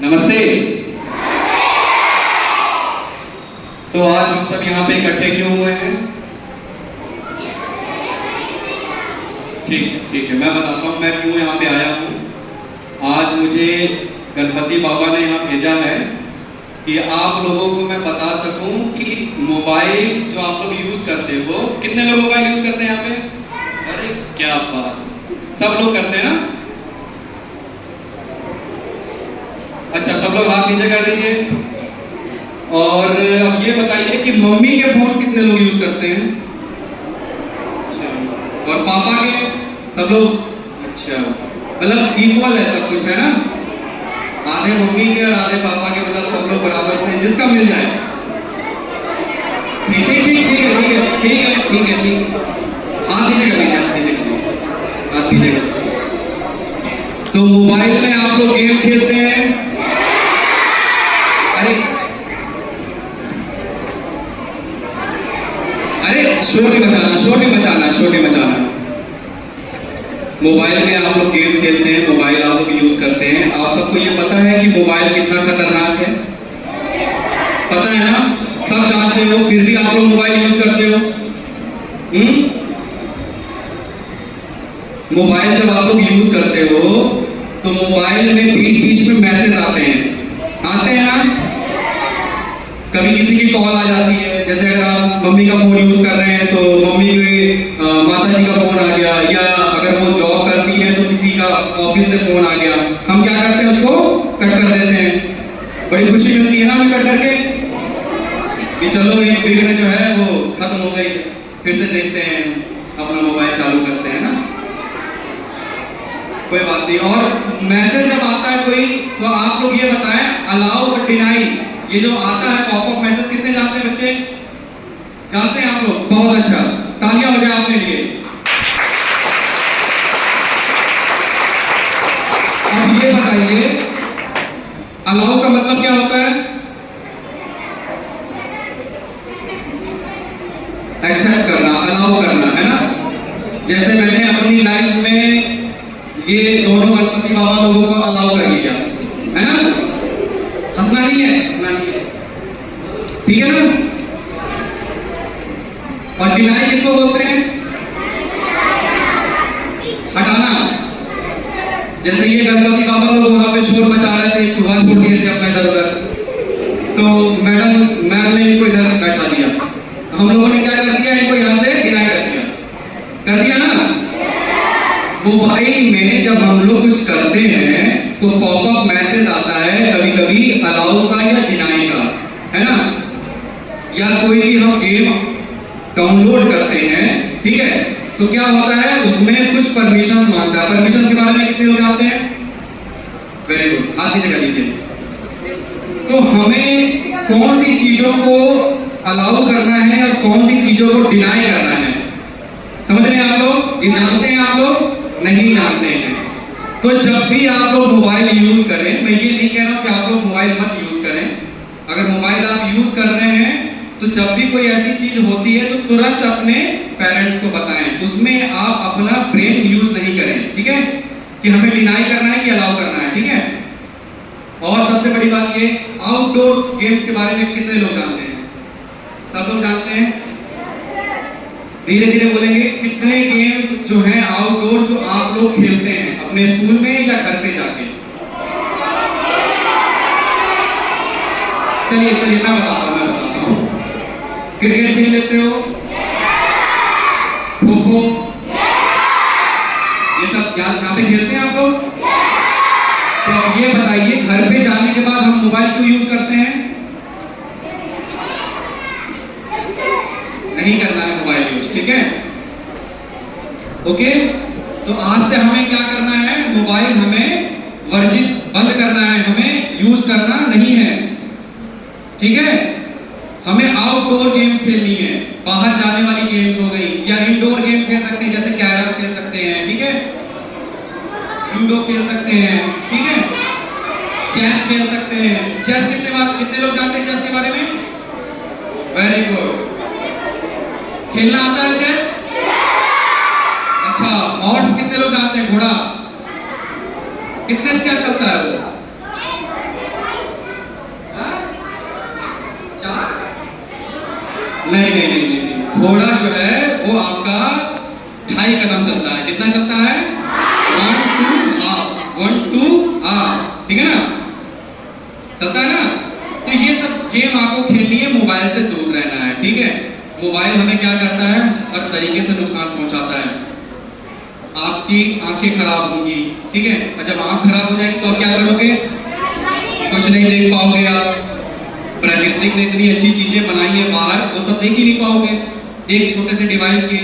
नमस्ते। तो आज हम सब यहाँ पे इकट्ठे क्यों हुए हैं? ठीक है, मैं बताता हूँ मैं क्यों यहाँ पे आया हूँ। आज मुझे गणपति बाबा ने यहाँ भेजा है कि आप लोगों को मैं बता सकूं कि मोबाइल जो आप लोग यूज करते हो, कितने लोग मोबाइल यूज करते हैं यहाँ पे? अरे क्या बात, सब लोग करते हैं ना? अच्छा, सब लोग हाथ नीचे कर दीजिए। और अब ये बताइए कि मम्मी के फोन कितने लोग यूज करते हैं? अच्छा, और पापा के? सब लोग? अच्छा, मतलब इक्वल है सब कुछ, है ना? आधे मम्मी के और आधे पापा के, मतलब सब लोग बराबर से, जिसका मिल जाए। ठीक है। हाथ नीचे कर लीजिए, हाथ नीचे कर। तो मोबाइल में आप लोग गेम खेलते हैं? अरे शोर नहीं मचाना। मोबाइल में आप लोग गेम खेलते हैं, मोबाइल आप लोग यूज करते हैं। आप सबको ये पता है कि मोबाइल कितना खतरनाक है? पता है ना? सब जानते हो, फिर भी आप लोग मोबाइल यूज करते हो। मोबाइल जब आप लोग यूज करते हो तो मोबाइल में बीच में मैसेज आते हैं ना? कभी किसी की कॉल आ जाती है, जैसे अगर आप मम्मी का फोन यूज कर रहे हैं तो मम्मी के माता जी का फोन आ गया, या अगर वो जॉब करती है तो किसी का ऑफिस से फोन आ गया। हम क्या करते हैं? उसको कट कर देते हैं। बड़ी खुशी मिलती है ना हमें कट करके कि चलो ये विघ्न जो है वो खत्म हो गई, फिर से देखते हैं, अपना मोबाइल चालू करते हैं ना। कोई बात नहीं। और मैसेज जब आता है कोई, तो आप लोग ये बताएं, अलाउ और डिनाई, ये जो आता है पॉपअप मैसेज, कितने जानते हैं बच्चे? जानते हैं आप लोग? बहुत अच्छा, तालियां हो जाए आपके लिए। अब ये बताइए, अलाउ का मतलब क्या होता है? एक्सेप्ट करना, अलाउ करना, है ना? जैसे मैंने अपनी लाइफ में ये दोनों गणपति बाबा लोगों को अलाउ कर लिया, है ना? हंसना नहीं है, ठीक है ना? और डिनाई किसको बोलते हैं? हटाना। जैसे ये गणपति बाबा लोग वहां पे शोर मचा रहे थे, छुआ छोड़ दिए थे अपना इधर उधर, तो मैम ने इनको इधर से बैठा दिया। हम लोगों ने क्या कर दिया? इनको यहाँ से डिनाई कर दिया ना? मोबाइल में जब हम लोग कुछ करते हैं तो पॉपअप मैसेज आता है, कभी कभी अलाउ का या डिनाई का, है ना? या कोई भी हम गेम डाउनलोड करते हैं, ठीक है, तो क्या होता है, उसमें कुछ परमिशंस मांगता है। परमिशंस के बारे में कितने लोग जानते हैं? वेरी गुड, हाथ नीचे कर लीजिए। तो हमें कौन सी चीजों को अलाउ करना है और कौन सी चीजों को डिनाई करना है, समझ रहे हैं आप लोग? ये जानते हैं आप लोग? नहीं जानते हैं। तो जब भी आप लोग मोबाइल यूज करें, मैं ये नहीं कह रहा हूं कि आप लोग मोबाइल मत यूज करें। अगर मोबाइल आप यूज कर रहे हैं तो जब भी कोई ऐसी चीज होती है तो तुरंत अपने पेरेंट्स को बताएं। उसमें आप अपना ब्रेन यूज नहीं करें, ठीक है? कि हमें डिनाई करना है कि अलाउ करना है, ठीक है? और सबसे बड़ी बात ये, आउटडोर गेम्स के बारे में कितने लोग जानते हैं? सब लोग जानते हैं? धीरे धीरे बोलेंगे, कितने गेम्स जो हैं आउटडोर जो आप लोग खेलते हैं अपने स्कूल में या घर पे जाके? चलिए मैं बताता हूँ। क्रिकेट खेल लेते हो? खो-खो? ये सब यहाँ पे खेलते हैं आप लोग? तो ये बताइए, घर पे जाने के बाद हम मोबाइल क्यों यूज करते हैं? नहीं करना है मोबाइल यूज, ठीक है? ओके, तो आज से हमें क्या करना है? मोबाइल हमें बंद करना है, हमें यूज करना नहीं है, ठीक है? हमें आउटडोर गेम्स खेलनी है, बाहर जाने वाली गेम्स हो गई, या इंडोर गेम खेल सकते हैं, जैसे कैरम खेल सकते हैं, ठीक है? लूडो खेल सकते हैं, ठीक है? चेस खेल सकते हैं। चेस कितने लोग जानते हैं चेस के बारे में? वेरी गुड, खेलना आता है चेस? अच्छा, हॉर्स कितने लोग जानते हैं? घोड़ा कितने स्टेप चलता है वो? वो आपका 2.5 कदम चलता है। कितना चलता है? 1 2 हाफ, ठीक है ना, चलता है ना। तो ये सब गेम आपको खेलनी है, मोबाइल से दूर रहना है, ठीक है। मोबाइल हमें क्या करता है? हर तरीके से नुकसान पहुंचाता है। आपकी आंखें खराब होंगी, ठीक है, और जब आंख खराब हो जाएगी तो आप क्या करोगे? कुछ नहीं देख पाओगे आप। प्राकृतिक ने इतनी अच्छी चीजें बनाई है बाहर, वो सब देख ही नहीं पाओगे एक छोटे से डिवाइस की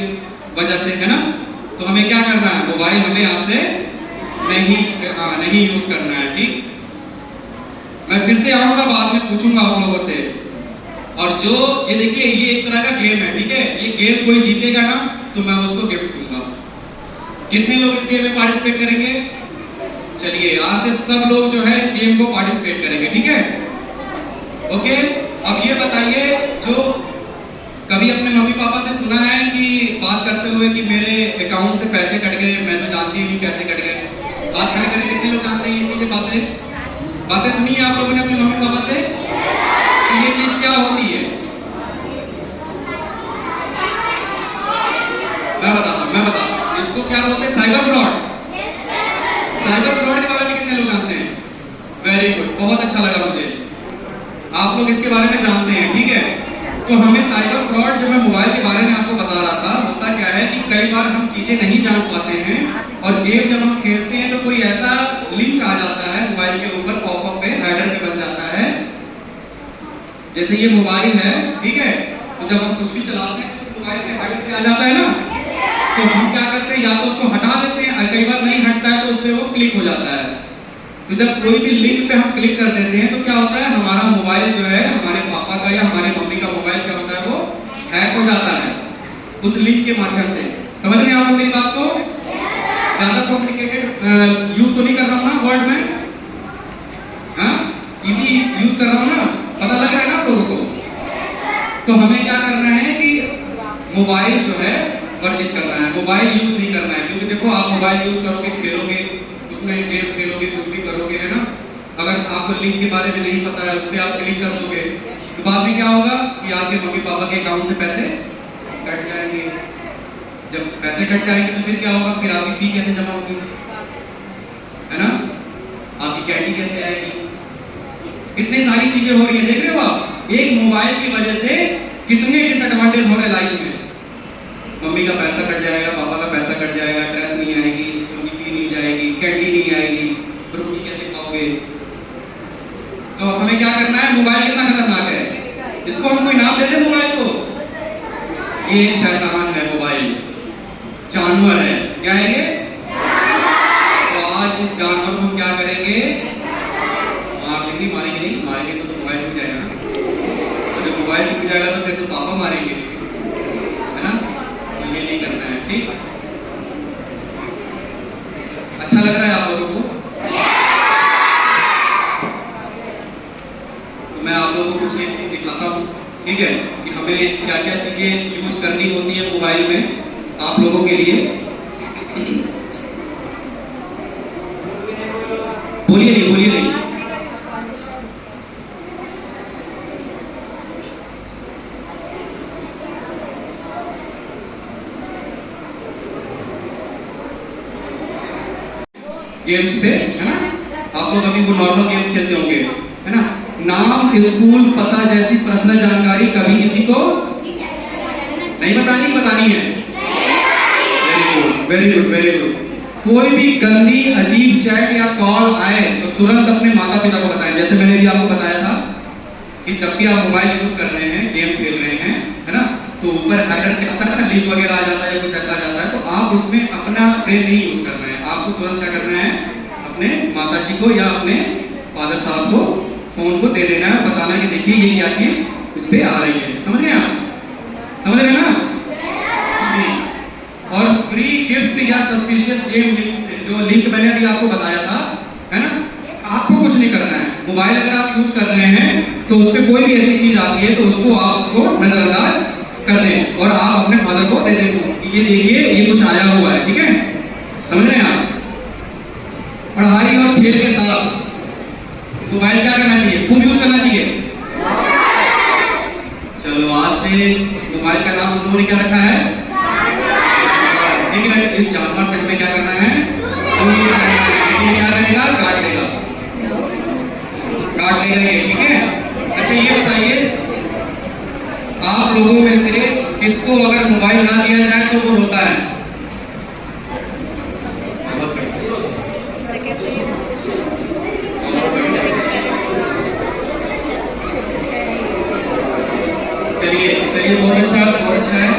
वजह से, है ना। तो हमें क्या करना है? मोबाइल हमें यहाँ से नहीं यूज करना है, ठीक। मैं फिर से आऊंगा, बाद में पूछूंगा आप लोगों से। और जो ये देखिए, ये एक तरह का गेम है, ठीक है। ये गेम कोई जीतेगा ना तो मैं उसको गिफ्ट दूंगा। कितने लोग इस गेम में पार्टिसिपेट करेंगे? चलिए, आज से सब लोग जो है इस गेम को पार्टिसिपेट करेंगे, ठीक है। ओके, अब ये बताइए, जो कभी अपने मम्मी पापा से सुना है कि बात करते हुए कि मेरे अकाउंट से पैसे कट गए, मैं तो जानती नहीं कैसे कट गए। हाथ खड़े करें, कितने लोग जानते हैं ये चीजें? बातें सुनी है आप लोगों ने अपने मम्मी पापा से? तो ये चीज क्या होती है? मैं बताता हूँ इसको क्या बोलते हैं? Cyber fraud. साइबर फ्रॉड के बारे में कितने लोग जानते हैं? वेरी गुड, बहुत अच्छा लगा मुझे, आप लोग इसके बारे में जानते हैं, ठीक है। तो हमें साइबर फ्रॉड, जब मैं मोबाइल के बारे में आपको बता रहा था, होता क्या है कि कई बार हम चीजें नहीं जान पाते हैं, और गेम जब हम खेलते हैं तो कोई ऐसा लिंक आ जाता है मोबाइल के ऊपर, पॉपअप पे, हेडर पे बन जाता है। जैसे ये मोबाइल है, ठीक है, तो जब हम कुछ भी चलाते हैं तो उस मोबाइल से हेडर पे आ जाता है ना, तो हम क्या करते हैं? या तो उसको हटा देते हैं, कई बार नहीं हटता है तो उस पर वो क्लिक हो जाता है। तो जब कोई भी लिंक पे हम क्लिक कर देते हैं तो क्या होता है? हमारा मोबाइल जो है, हमारे पापा का या हमारे मम्मी का मोबाइल क्या होता है? वो हैक हो जाता है उस लिंक के माध्यम से। समझ रहे हैं आप लोग मेरी बात को? ज्यादा कॉम्प्लिकेटेड यूज तो नहीं कर रहा हूँ ना वर्ड में? हाँ, इजी यूज कर रहा हूँ ना, पता लग रहा है ना आप लोगों को? तो हमें क्या करना है कि मोबाइल जो है वर्जित करना है, मोबाइल यूज नहीं करना है। क्योंकि देखो, आप मोबाइल यूज करोगे, खेलोगे, उसमें गेम खेलोगे, कुछ भी करोगे, है ना। अगर आपको लिंक के बारे में नहीं पता है, उस पर आप क्लिक कर दोगे तो बाद में क्या होगा कि आपके मम्मी पापा के अकाउंट से पैसे कट जाएंगे। जब पैसे कट जाएंगे तो फिर क्या होगा? फिर आपकी फी कैसे जमा होगी, है ना, आपकी कैंडी कैसे आएगी? कितनी सारी चीजें हो रही है, देख रहे हो आप? एक मोबाइल की वजह से कितने डिसएडवांटेज हो रहे हैं लाइफ में। मम्मी का पैसा कट जाएगा, पापा का पैसा कट जाएगा, ड्रेस नहीं आएगी, स्कूल की फी नहीं जाएगी, कैंडी नहीं आएगी, रोटी कैसे खाओगे? तो हमें क्या करना है? मोबाइल कितना खतरनाक है, इसको हम कोई नाम दे दे मोबाइल को? ये एक शैतान है मोबाइल, जानवर है। क्या है ये? तो आज इस जानवर को हम क्या करेंगे? मारेंगे तो मोबाइल टूट जाएगा। तो जब मोबाइल टूट जाएगा तो फिर तो पापा मारेंगे, है ना। तो ये नहीं करना है, ठीक। अच्छा लग रहा है आप लोगों को? तो मैं आप लोगों को कुछ एक चीज दिखाता हूँ, ठीक है, कि हमें क्या क्या चीजें यूज करनी होती है मोबाइल में आप लोगों के लिए। बोलिए नहीं। गेम्स पे, है ना, आप लोग अभी वो नॉर्मल गेम्स खेलते होंगे, है ना। नाम, स्कूल, पता जैसी पर्सनल जानकारी कभी किसी को नहीं बतानी है। Very good. कोई भी गंदी अजीब चैट या कॉल आए तो तुरंत अपने माता पिता को बताएं। जैसे मैंने भी आपको बताया था कि जब भी आप मोबाइल यूज कर रहे हैं, गेम खेल रहे हैं, है ना, तो ऊपर हेडर के अंदर लिंक वगैरह आ जाता है, कुछ ऐसा आ जाता है, तो आप उसमें अपना ब्रेन नहीं यूज करना है। आपको तुरंत क्या करना है? अपने माता जी को या अपने फादर साहब को फोन को दे देना है, बताना है कि देखिए ये क्या चीज इस पे आ रही है। समझ गए आप? समझ रहे ना जी। और फ्री गिफ्ट या सस्पिशियस गेम लिंक से, जो लिंक मैंने अभी आपको बताया था, है ना, आपको कुछ नहीं करना है। मोबाइल अगर आप यूज कर रहे हैं तो उस पर कोई भी ऐसी चीज आती है तो उसको नजरअंदाज कर दें और आप अपने फादर को दे दें कि ये देखिए ये कुछ आया हुआ है, ठीक है। समझ रहे हैं आप? पढ़ाई और खेल के साथ मोबाइल क्या करना चाहिए? खूब यूज करना चाहिए। चलो, आज से मोबाइल का नाम उन्होंने क्या रखा है? इस 4-5 सेकंड में क्या करना है, दूर करना है। ये क्या करेगा, काट लेगा ये, ठीक है। अच्छा ये बताइए, आप लोगों में से किसको अगर मोबाइल ना दिया जाए तो वो रोता है? चलिए बहुत अच्छा है।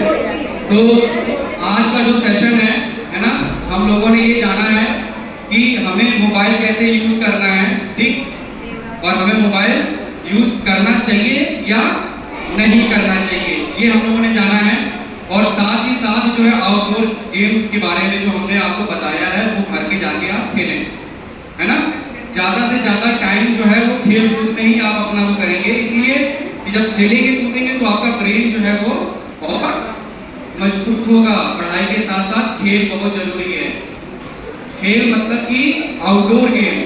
तो आज का जो सेशन है ना, हम लोगों ने ये जाना है कि हमें मोबाइल कैसे यूज करना है, ठीक, और हमें मोबाइल यूज करना चाहिए या नहीं करना चाहिए, ये हम लोगों ने जाना है। और साथ ही साथ जो है आउटडोर गेम्स के बारे में जो हमने आपको बताया है वो घर पे जाके आप खेलें, है ना। ज़्यादा से ज़्यादा टाइम जो है वो खेल कूद में ही आप अपना वो करेंगे, इसलिए कि जब खेलेंगे कूदेंगे तो आपका ब्रेन जो है वो बहुत मजबूत होगा। पढ़ाई के साथ साथ खेल बहुत जरूरी है। खेल मतलब कि आउटडोर गेम,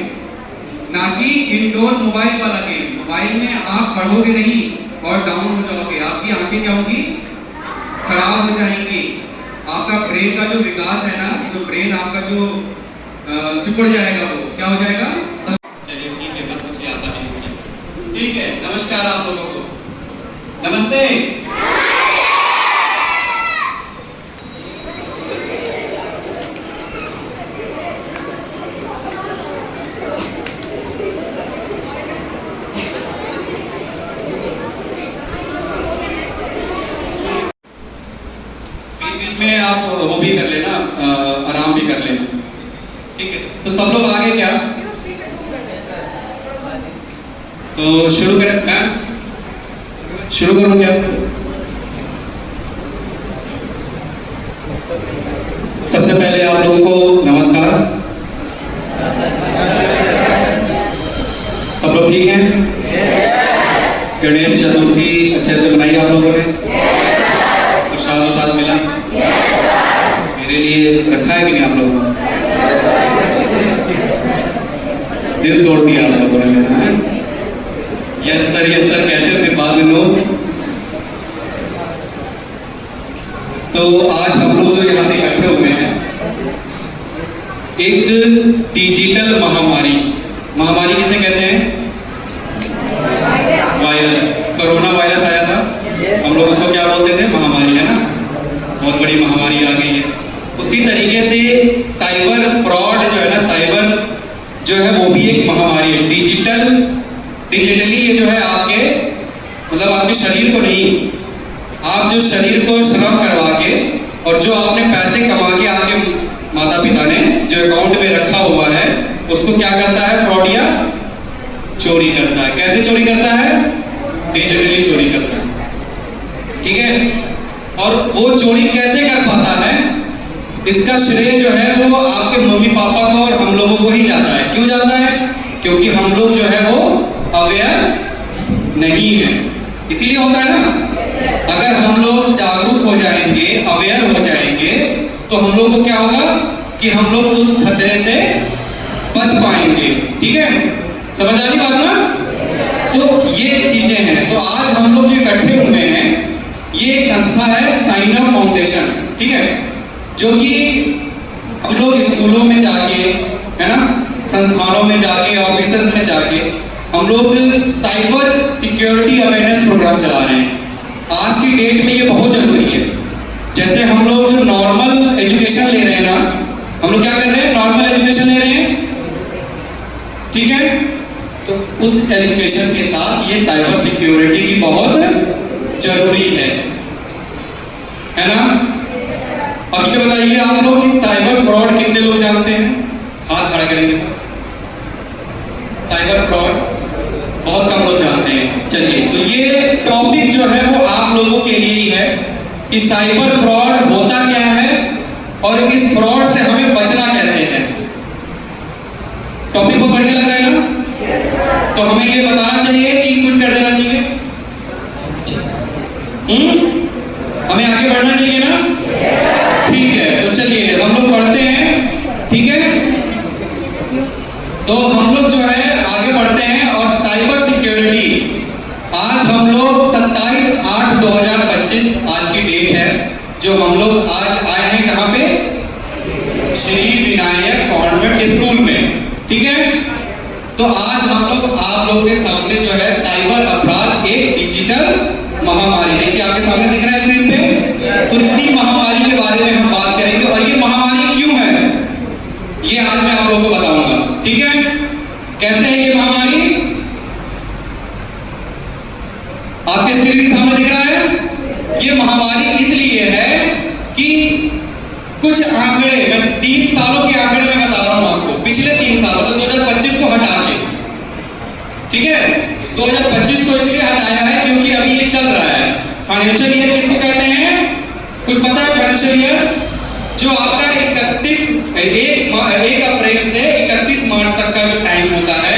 ना कि इंडोर मोबाइल वाला गेम। मोबाइल में आप पढ़ोगे नहीं और डाउन हो जाओगे, आपकी आंखें क्या होगी, खराब हो जाएंगी। आपका ब्रेन का जो विकास है ना, जो ब्रेन आपका जो सिकुड़ जाएगा, वो क्या हो जाएगा। चलिए ठीक है, बस मुझे आता नहीं, ठीक है। नमस्कार आप लोगों को, नमस्ते। में आप वो भी कर लेना, आराम भी कर लेना, ठीक है। तो सब लोग आगे क्या, तो शुरू करें, मैं शुरू करूं क्या? सबसे पहले आप लोगों को नमस्कार। सब लोग ठीक हैं? गणेश चतुर्थी अच्छे से मनाई आप लोगों ने? प्रसाद मिला? मेरे लिए रखा है कि नहीं आप लोगों ने? दिल तोड़ दिया आप लोगों ने मेरा, है? यस सर कहते हो, फिर बाद में नो। तो आज हम लोग जो यहाँ पे इकट्ठे हुए हैं, एक डिजिटल महामारी किसे कहते हैं? वायरस। कोरोना वायरस आया था, हम लोग उसको क्या बोलते थे? महामारी, है ना। बहुत बड़ी महामारी आ गई है। उसी तरीके से साइबर फ्रॉड जो है ना, साइबर जो है वो भी एक महामारी है। डिजिटली ये जो है आपके मतलब आपके शरीर को नहीं, आप जो शरीर को श्रम करवा के और जो आपने पैसे कमा के आपके माता पिता ने जो अकाउंट में रखा हुआ है, उसको क्या करता है फ्रॉडिया? चोरी करता है। कैसे चोरी करता है? डिजिटली चोरी करता है, ठीक है। और वो चोरी कैसे कर पाता है, इसका श्रेय जो है वो आपके मम्मी पापा को और हम लोगों को ही जाता है। क्यों जाता है? क्योंकि हम लोग जो है वो अवेयर नहीं है, इसीलिए होता है ना। अगर हम लोग जागरूक हो जाएंगे, अवेयर हो जाएंगे, तो हम लोग को क्या होगा कि हम लोग उस खतरे से बच पाएंगे, ठीक है। समझ आ रही बात ना? तो ये चीजें हैं। तो आज हम लोग जो इकट्ठे हुए हैं, ये एक संस्था है साइन अप फाउंडेशन, ठीक है, जो कि हम लोग स्कूलों में जाके, है ना, संस्थानों में जाके, ऑफिसेस में जाके हम लोग साइबर सिक्योरिटी अवेयरनेस प्रोग्राम चला रहे हैं। आज की डेट में ये बहुत जरूरी है। जैसे हम लोग जो नॉर्मल एजुकेशन ले रहे हैं ना, हम लोग क्या कर रहे हैं? नॉर्मल एजुकेशन ले रहे हैं, ठीक है। तो उस एजुकेशन के साथ ये साइबर सिक्योरिटी की बहुत जरूरी है ना। अब ये बताइए आप लोग कि साइबर फ्रॉड कितने लोग जानते हैं? हाथ खड़ा करेंगे बस। साइबर फ्रॉड बहुत कम लोग जानते हैं। चलिए, तो ये टॉपिक जो है वो आप लोगों के लिए ही है कि साइबर फ्रॉड होता क्या है और इस फ्रॉड से हमें बचना कैसे है। टॉपिक को बढ़िया लग रहा है ना? तो हमें ये बताना चाहिए कि क्विट कर देना चाहिए? हमें आगे बढ़ना चाहिए ना? ठीक है, तो चलिए हम लोग पढ़ते हैं, ठीक है। तो हम लोग जो है आगे बढ़ते हैं और साइबर सिक्योरिटी, आज हम लोग 27/8/2025 आज की डेट है, जो हम लोग आज आए हैं कहाँ पे? तो आज हम लोग आप लोगों के सामने जो है साइबर अपराध एक डिजिटल महामारी, देखिए आपके सामने दिख रहा है स्क्रीन पे। तो इसी महामारी के बारे में हम बात करेंगे और ये महामारी क्यों है ये आज मैं आप लोगों को बताऊंगा, ठीक है। कैसे है ये महामारी, आपके स्क्रीन के सामने दिख रहा है। ये महामारी इसलिए है कि कुछ आंकड़े, मैं 3 सालों के आंकड़े में बता रहा हूं आपको, पिछले 3 साल मतलब 2025 को हटा के, ठीक है। 2025 को इसलिए हटाया है क्योंकि अभी ये चल रहा है फाइनेंशियल ईयर, किसको कहते हैं, कुछ पता है फाइनेंशियल ईयर? जो आपका 1 अप्रैल से 31 मार्च तक का जो टाइम होता है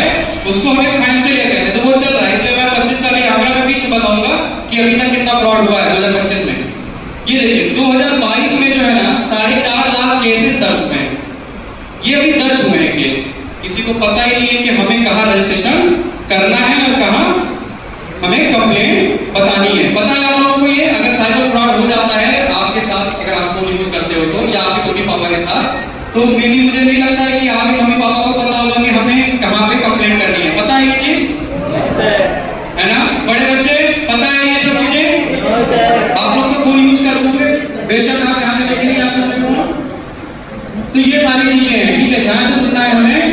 उसको हमें फाइनेंशियल ईयर कहते हैं। तो वो चल रहा है, इसलिए मैं 25 का भी आंकड़ा मैं बीच में बताऊंगा कि अभी तक कितना फ्रॉड हुआ है 2025 में। ये देखिए 2022 में जो है ना 4.5 लाख केसेस दर्ज हुए हैं। ये अभी दर्ज हुए हैं केस, किसी को पता ही नहीं है कि हमें कहाँ रजिस्ट्रेशन करना है और कहाँ हमें कंप्लेंट बतानी है। पता है आप लोगों को ये, अगर साइबर फ्रॉड हो जाता है आपके साथ, अगर आप फोन यूज करते हो तो, या आपके मम्मी पापा के साथ, तो मे भी मुझे नहीं लगता है कि आपके मम्मी पापा को पता होगा कि हमें कहाँ पे कंप्लेंट करनी है। पता है ये चीज, है ना? बड़े बच्चे पता है ये सब चीजें? आप लोग तो फोन यूज कर दोगे, बेशक आप यहाँ पे लेके नहीं आते होंगे फोन। तो ये सारी चीजें हैं, ठीक है, ध्यान से सुनना है हमें।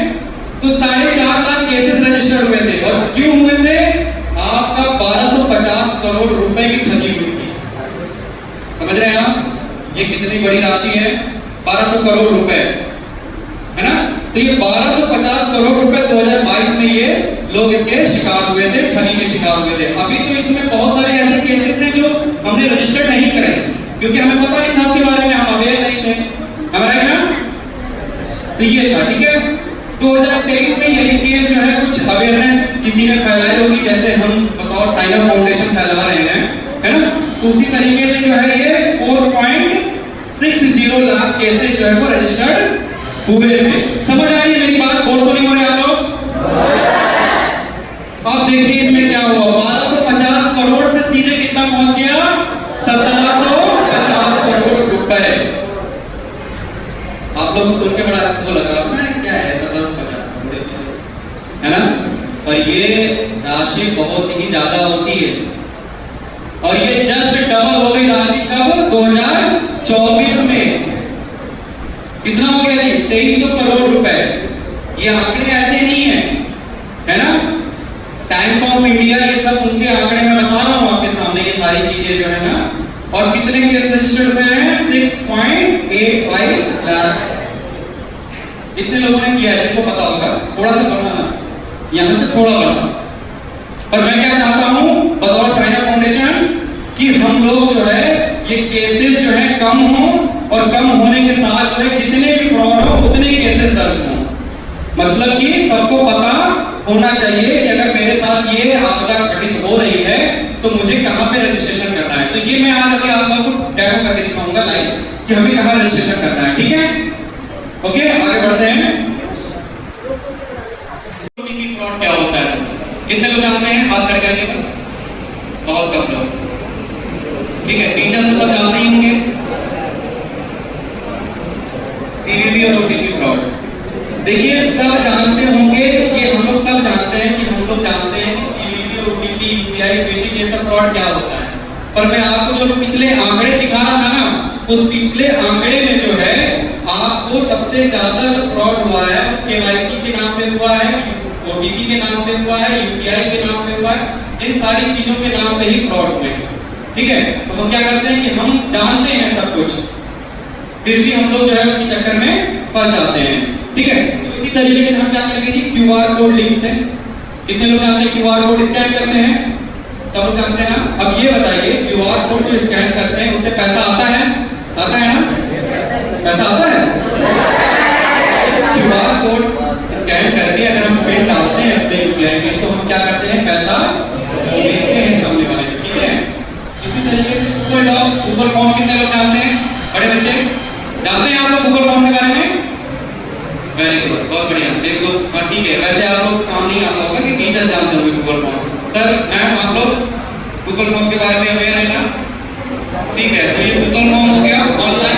तो 4.5 लाख केसेस रजिस्टर्ड हुए थे और क्यों हुए थे? आपका 1250 करोड़ रुपए की ठगी हुई थी। समझ रहे हैं आप? ये कितनी बड़ी राशि है, 1200 करोड़ रुपए, है ना? तो ये 1250 करोड़ रुपए 2022 में ये लोग इसके शिकार हुए थे, ठगी के शिकार हुए थे। अभी तो इसमें बहुत सारे ऐसे केसेस हैं जो हमने रजिस्टर्ड नहीं करे क्योंकि हमें पता नहीं था उसके बारे में, हम अवेयर नहीं थे, हमारा ना। तो ये था, ठीक है। 2023 में यही केस जो है कुछ अवेयरनेस किसी ने फैलाई होगी, जैसे हम बतौर साइन अप फाउंडेशन फैला रहे हैं, है ना? तो उसी तरीके से जो है ये 4.60 लाख केसेस जो है वो रजिस्टर्ड हुए थे। समझ आ रही है मेरी बात? बोल तो नहीं हो रहे आप लोग? अब देखिए इसमें क्या हुआ, 1250 करोड़ से सीधे कितना पहुंच गया, 1750 करोड़ रुपए। आप लोग सुन के बड़ा वो लगा क्या है 1750 करोड़, है ना? और ये राशि बहुत ही ज्यादा होती है और ये जस्ट डबल हो गई राशि कब, 2024 में। कितना हो गया जी, 2300 करोड़ रुपए। ये आंकड़े ऐसे नहीं है ना? टाइम्स ऑफ इंडिया ये सब उनके आंकड़े में बता रहा हूं आपके सामने, ये सारी चीजें जो है ना। और कितने केस रजिस्टर्ड हुए हैं, 6.85 लाख। इतने लोगों ने किया है, जिनको पता होगा, थोड़ा सा बढ़ाना, यहां से थोड़ा बढ़ा। पर मैं क्या चाहता हूं बतौर साइन अप फाउंडेशन कि हम लोग जो है ये केसेस जो है कम हो और कम होने के साथ जो है जितने भी फ्रॉड हो उतने केसेस दर्ज हो। मतलब कि सबको पता होना चाहिए कि अगर मेरे साथ ये आपदा घटित हो रही है तो मुझे कहां पे रजिस्ट्रेशन करना है। तो ये मैं आज अभी आप लोगों को डेमो करके दिखाऊंगा लाइव कि हमें कहां रजिस्ट्रेशन करना है, ठीक है? ओके, आगे बढ़ते हैं। फ्रॉड क्या होता है, कितने लोग जानते हैं? हाथ खड़े करेंगे बस, बहुत कम लोग, ठीक है। टीचर्स तो सब जानते ही होंगे, सीवीवी और ओटीपी फ्रॉड। देखिए सब जानते होंगे, ये हम लोग सब जानते हैं कि हम लोग जानते हैं कि सीवीवी, ओटीपी, यूपीआई, फिशिंग ये सब फ्रॉड क्या होता है। पर मैं आपको जो पिछले आंकड़े दिखा रहा था ना, उस पिछले आंकड़े में जो है आपको सबसे ज्यादा जो फ्रॉड हुआ है केवाईसी के नाम पे हुआ है, ओटीपी के नाम पे हुआ है, यूपीआई के नाम पे हुआ है, इन सारी चीजों के नाम पे ही फ्रॉड हुए, ठीक है। तो हम क्या करते हैं कि हम जानते हैं सब कुछ, फिर भी हम लोग जो है उसके चक्कर में फंस जाते हैं, ठीक है। तो इसी तरीके से हम क्या करेंगे जी, क्यूआर कोड लिंक से, कितने लोग जानते हैं क्यूआर कोड स्कैन करते हैं? सब लोग जानते हैं ना। अब ये बताइए क्यूआर कोड जो स्कैन करते हैं उससे पैसा आता है? आता है ना? पैसा आता है? क्यूआर कोड स्कैन करके अगर हम पिन डालते हैं इस पे यूपीआई में तो हम क्या करते हैं, पैसा भेजते हैं सामने वाले को, ठीक है। इसी तरीके से गूगल फॉर्म कितने लोग जानते हैं? बड़े बच्चे जानते हैं आप लोग गूगल फॉर्म के बारे में? वेरी गुड, बहुत बढ़िया। देखो हाँ ठीक है, वैसे आप लोग काम नहीं आता होगा कि टीचर्स जानते होंगे गूगल फॉर्म। सर मैम आप लोग गूगल फॉर्म के बारे में अवेयर है ना? ठीक है, तो ये गूगल फॉर्म हो गया। ऑनलाइन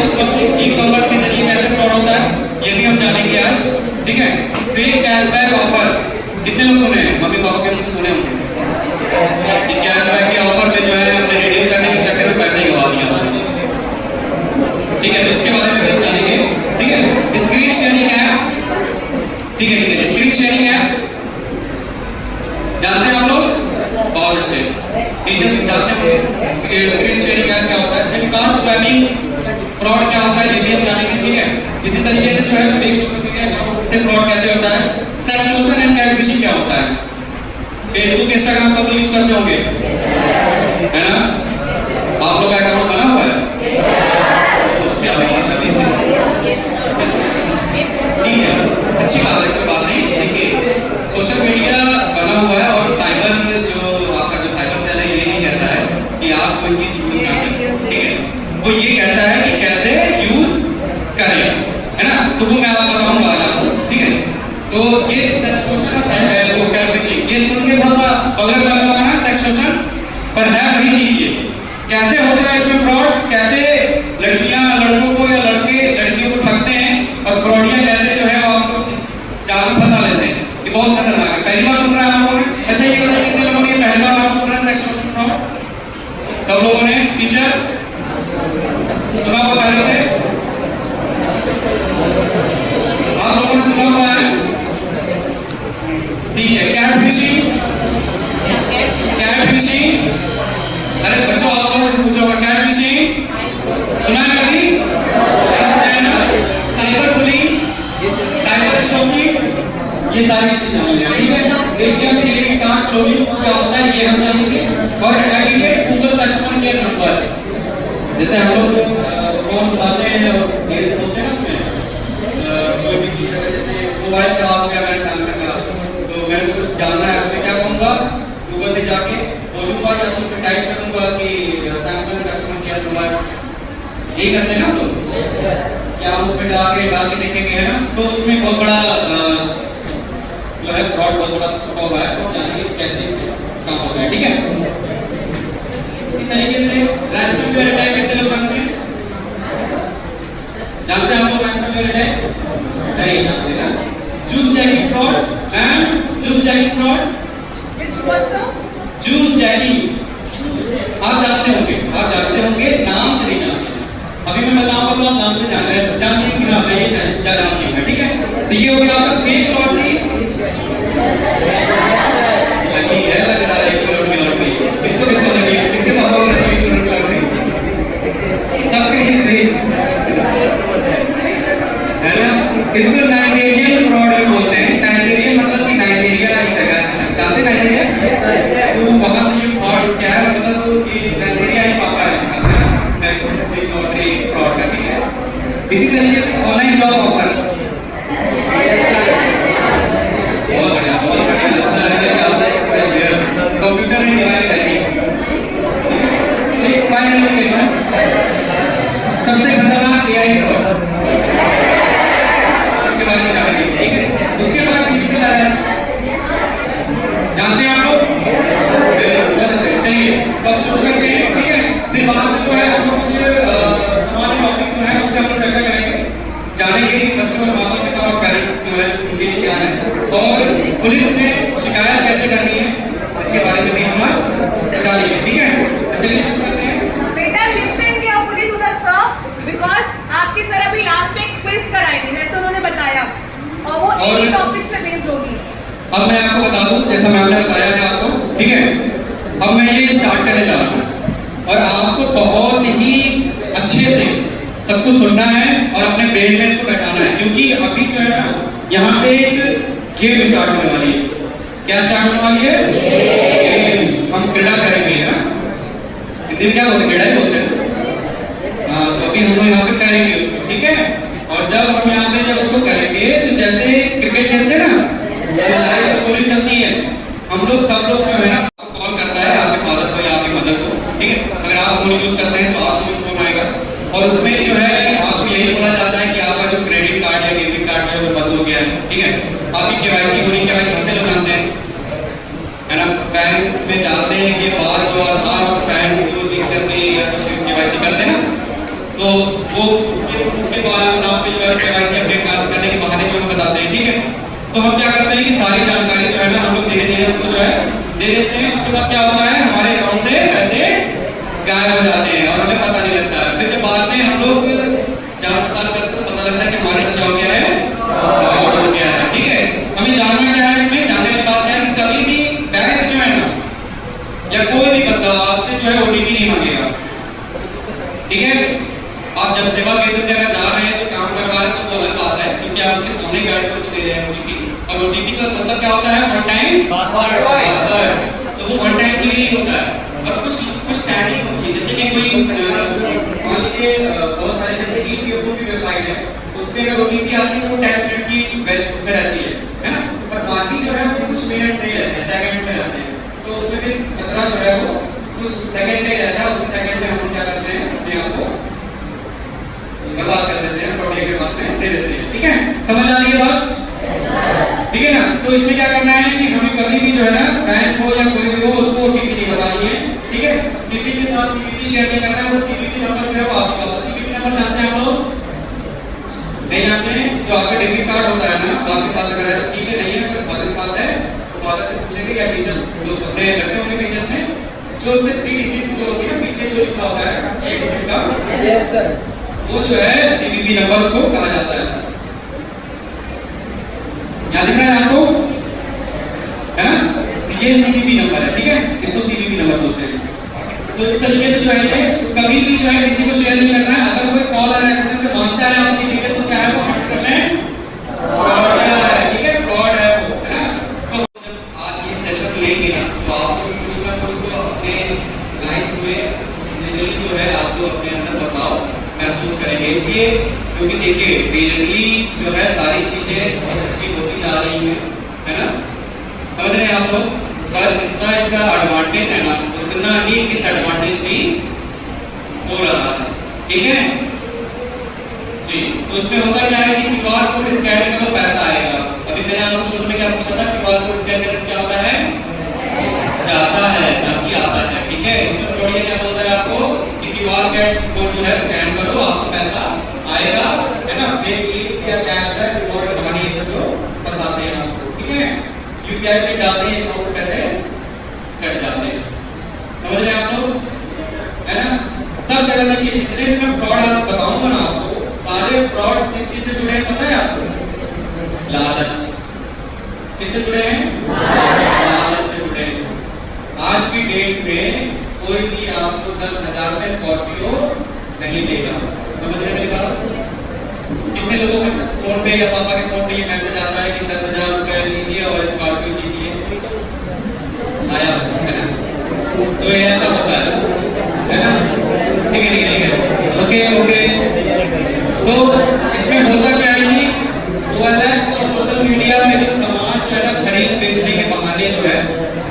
ई कॉमर्स के जरिए कैसे फ्रॉड होता है ये भी हम जानेंगे आज, ठीक है। फिर कैशबैक ऑफर, कितने लोग सुने हैं? मम्मी पापा के मुंह से सुने होंगे कि कैशबैक के ऑफर पे जो है हमने रिडीम करने के चक्कर में पैसे ही गवा दिया। ठीक है, तो इसके बारे में हम जानेंगे। ठीक है, स्क्रीन शेयरिंग ऐप, ठीक है, स्क्रीन शेयरिंग ऐप जानते हैं आप लोग? बहुत अच्छे टीचर्स जानते हैं स्क्रीन शेयरिंग ऐप क्या होता है, सिम कार्ड स्वैपिंग फ्रॉड क्या होता है ये भी हम जानेंगे। ठीक है, इसी तरीके से जो है फेक सोशल मीडिया अकाउंट से फ्रॉड कैसे होता है, सेक्सटॉर्शन एंड कैटफिशिंग क्या होता है। फेसबुक इंस्टाग्राम सब लोग यूज करते होंगे, है ना? आप लोग का अकाउंट बना हुआ है? क्या बात है, ठीक है, अच्छी बात है, कोई बात नहीं। देखिए, सोशल मीडिया बना हुआ है और साइबर जो आपका जो साइबर सेल है ये नहीं कहता है कि आप कोई चीज यूज ना करें। ठीक है, वो ये कहता है कि कैसे यूज करें, है ना? तो वो मैं आपको बताऊंगा आज आपको। ठीक है, तो ये सेक्सटॉर्शन है, वो कैटफिशिंग, ये सुन के थोड़ा बगल लगा हुआ है ना सेक्सटॉर्शन, पर है वही चीज। ये कैसे होता है इसमें फ्रॉड, कैसे लड़कियां लड़कों को या लड़के लड़कियों को ठगते हैं और फ्रॉडिया कैसे जो है वो आपको इस जाल में फंसा लेते हैं। ये बहुत खतरनाक है। पहली बार सुन रहे हैं आप लोगों ने? अच्छा, ये बताइए कितने लोगों ने पहली बार नाम सुन रहे हैं सेक्सटॉर्शन फ्रॉड? सब लोगों ने? टीचर सुना हुआ पहले से? आप लोगों ने सुना हुआ है? ठीक है, कैटफिशिंग, कैटफिशिंग, अरे बच्चों आप लोगों से पूछा होगा कैटफिशिंग सुना है कभी? साइबर बुलिंग, साइबर स्टॉकिंग, ये सारी चीजें जानेंगे। ठीक है, देखिए हम क्रेडिट कार्ड चोरी क्या होता है ये हम जानेंगे, और edited Google customer care number, जैसे हम लोग फोन उठाते हैं और धीरे से बोलते हैं ना उसमें कोई भी चीज अगर जैसे मोबाइल खराब हो गया मेरे सैमसंग का, तो मेरे को कुछ जानना है, तो मैं क्या कहूँगा, गूगल पे जाके बोलूँगा या तो उसमें टाइप करूँगा कि सैमसंग कस्टमर केयर नंबर, यही करते हैं ना हम लोग, क्या हम उसमें डाल के देखेंगे, है ना? तो उसमें बहुत बड़ा जो है फ्रॉड बहुत बड़ा छुपा हुआ है, तो जानिए कैसे इसमें काम होता है। ठीक है, इसी तरीके से रैंसमवेयर अटैक कितने लोग जानते हैं? जानते हैं हम लोग रैंसमवेयर अटैक? नहीं जानते ना? Juice jacking fraud and juice jacking fraud, Which what, sir? Juice jacking आप जानते होंगे, नाम से नहीं जानते। अभी मैं बताऊंगा तो आप नाम से जानते हैं कि हाँ मैं ये जानती हूँ। ठीक है, तो ये हो गया आपका फेस लॉटरी, लगी है, लग रहा है 1 करोड़ की लॉटरी, किसको लगी है? किसके पापा को लगी 1 करोड़ की लॉटरी? सबके है ना? इसको नाइजीरियन फ्रॉड भी बोलते हैं। नाइजीरियन मतलब कि नाइजीरिया एक जगह है ना, जानते हैं नाइजीरिया? तो वहां से ये फ्रॉड क्या है, मतलब कि नाइजीरिया ही पापा है लॉटरी फ्रॉड का। ठीक है, इसी तरीके से ऑनलाइन जॉब ऑफर, बहुत बढ़िया, अच्छा लग रहा है। क्या होता है computer and device hacking, mobile application, सबसे खतरनाक एआई फ्रॉड, इसके बारे में जानेंगे। ठीक है, उसके बाद डिजिटल अरेस्ट, जानते हैं आप लोग? बहुत अच्छे, चलिए तो अब शुरू करते हैं। ठीक है, फिर बाद में जो है हम लोग कुछ सामान्य टॉपिक्स जो है उसके हम चर्चा करेंगे, जानेंगे कि बच्चों और माता पिता और पेरेंट्स जो है उनके लिए क्या है, और पुलिस में शिकायत कैसे करनी है, इसके बारे में भी हम आज जानेंगे। ठीक है, तो चलिए शुरू करते हैं। बेटा listen carefully to the sir, because आपके सर अभी लास्ट में क्विज कराएंगे जैसे उन्होंने बताया, और वो इन्हीं टॉपिक्स पे बेस्ड होगी। अब मैं आपको बता दूं, जैसा मैम ने बताया है आपको, ठीक है, अब मैं ये स्टार्ट करने जा रहा हूँ और आपको बहुत ही अच्छे से सब कुछ सुनना है और अपने ब्रेन में इसको बैठाना है, क्योंकि अभी जो है ना यहाँ पे एक गेम स्टार्ट होने वाली है। क्या स्टार्ट होने वाली है? गेम। हम क्रीड़ा करेंगे, है ना? हिंदी में क्या बोलते हैं? क्रीड़ा ही बोलते हैं। हाँ, तो अभी हम लोग यहाँ पे करेंगे उसको। ठीक है, और जब हम यहाँ पे जब उसको करेंगे तो जैसे क्रिकेट खेलते हैं ना, लाइव स्कोरिंग चलती है, हम लोग सब लोग जो है ना कॉल करता है आपके फादर को या आपकी मदर को। ठीक है, अगर आप फोन यूज करते हैं तो आपको भी फोन आएगा और उसमें जो है आपको यही बोला जाता है कि आपका जो क्रेडिट कार्ड या डेबिट कार्ड जो है वो बंद हो गया है। ठीक है, आपकी केवाईसी होनी, केवाईसी कितने लोग जानते हैं, है ना? बैंक में जाते हैं के बाद जो आधार और पैन को लिंक करने या कुछ केवाईसी करते हैं ना, तो वो उसके बाद नाम पे जो है केवाईसी अपडेट करने के बहाने जो बताते हैं। ठीक है, तो हम क्या करते हैं की सारी जानकारी जो है ना हम लोग धीरे धीरे उनको जो है दे देते हैं। उसके बाद क्या होता है, हमारे अकाउंट से पैसे गायब हो जाते हैं और हमें पता नहीं लगता है। फिर जब बाद में हम लोग जांच पड़ताल करते तो पता लगता है कि हमारे साथ क्या हो गया है, फ्रॉड हो गया है। ठीक है, हमें जानना क्या है इसमें, जानने की बात है कि कभी भी बैंक जो है ना या कोई भी बंदा आपसे जो है ओटीपी नहीं मांगेगा। ठीक है, आप जब सेवा केंद्र से अगर जा रहे हैं तो काम करवा रहे हैं तो अलग बात है, क्योंकि आप उसके सामने बैठ कर उसको दे रहे हैं ओटीपी। और ओटीपी का मतलब क्या होता है, वन टाइम पासवर्ड। तो वो वन टाइम के लिए ही होता है और कुछ टैगिंग होती है। जैसे कि कोई मान लीजिए बहुत सारे जैसे ईपीएफओ की वेबसाइट है, उस पे अगर ओटीपी आती है तो वो 10 मिनट्स की उसमें रहती है ना, पर बाकी जो है वो कुछ मिनट्स नहीं रहते हैं, सेकंड्स में रहते हैं। तो उसमें फिर खतरा जो है वो उस सेकंड में ही रहता है। उसी सेकंड में हम लोग क्या करते हैं, अपने आप को बर्बाद कर देते हैं, फ्रॉड के बाद में दे देते हैं। ठीक है, समझ आ रही है बात? ठीक है ना। तो इसमें क्या करना है कि हमें कभी भी जो है ना बैंक हो या कोई भी हो उसको ओटीपी नहीं बतानी है। ठीक है, किसी के साथ सीवीवी शेयर नहीं करना है। वो सीवीवी नंबर जो है वो आपका होगा। सीवीवी नंबर जानते हैं आप लोग? नहीं जानते हैं? जो आपका डेबिट कार्ड होता है ना, आपके पास अगर है तो ठीक है, नहीं है अगर फादर के पास है तो फादर से पूछेंगे या टीचर्स जो अपने रखे होंगे टीचर्स ने, जो उसमें 3 डिजिट जो होती है ना पीछे जो लिखा होता है 8 डिजिट का, यस सर, वो जो है सीवीवी नंबर उसको कहा जाता है। याद दिख रहा है आपको, है ना? ये सीवीवी नंबर है। ठीक है, इसको सीवीवी नंबर बोलते हैं। तो इस तरीके से जो है ये कभी भी जो है किसी को शेयर नहीं करना है। अगर कोई कॉल और एसएमएस से मांगता है आपकी डिटेल तो क्या है, वो 100% फ्रॉड है। ठीक है, फ्रॉड है वो, है ना? तो जब आज ये सेशन लेंगे ना तो आप कुछ ना कुछ तो अपने लाइफ में जिंदगी जो है आप लोग अपने अंदर बदलाव महसूस करेंगे। इसलिए क्योंकि देखिए बेसिकली जो है सारी चीजें बहुत अच्छी होती जा रही हैं, है ना? समझ रहे हैं आप लोग? पर जितना इसका एडवांटेज है ना उतना ही डिसएडवांटेज भी हो रहा है। ठीक है जी, तो इसमें होता क्या है कि क्यूआर कोड स्कैन करो पैसा आएगा। अभी मैंने आपको शुरू में क्या पूछा था, क्यूआर कोड स्कैन करके क्या होता है, जाता है ताकि आता है। ठीक है, इसमें फ्रॉड क्या बोलता है आपको कि क्यूआर कोड जो है स्कैन करो आपको पैसा आएगा, है ना? बैंक या कैश है रिवॉर्ड बनानी है सब जो फंसाते हैं आपको। ठीक है, यूपीआई पे डालते हैं तो उस पैसे कट जाते हैं। समझ रहे हैं आप लोग, है ना? सब जगह देखिए जितने भी मैं फ्रॉड आज बताऊंगा ना आपको, सारे फ्रॉड किस चीज से जुड़े हैं पता है आपको? लालच। किससे जुड़े हैं? लालच से जुड़े हैं। आज की डेट में कोई भी आपको 10,000 में स्कॉर्पियो नहीं देगा। समझ रहे हैं मेरी बात? कितने लोगों के फोन पे या पापा के फोन पे ये मैसेज आता है कि 10,000 रुपए लीजिए और स्कॉर्पियो जीतिए, आया है ना? तो ये ऐसा होता है ना? ठीक है, ओके ओके। तो इसमें होता क्या है कि OLX और सोशल मीडिया में जो सामान जो है ना खरीद बेचने के बहाने जो है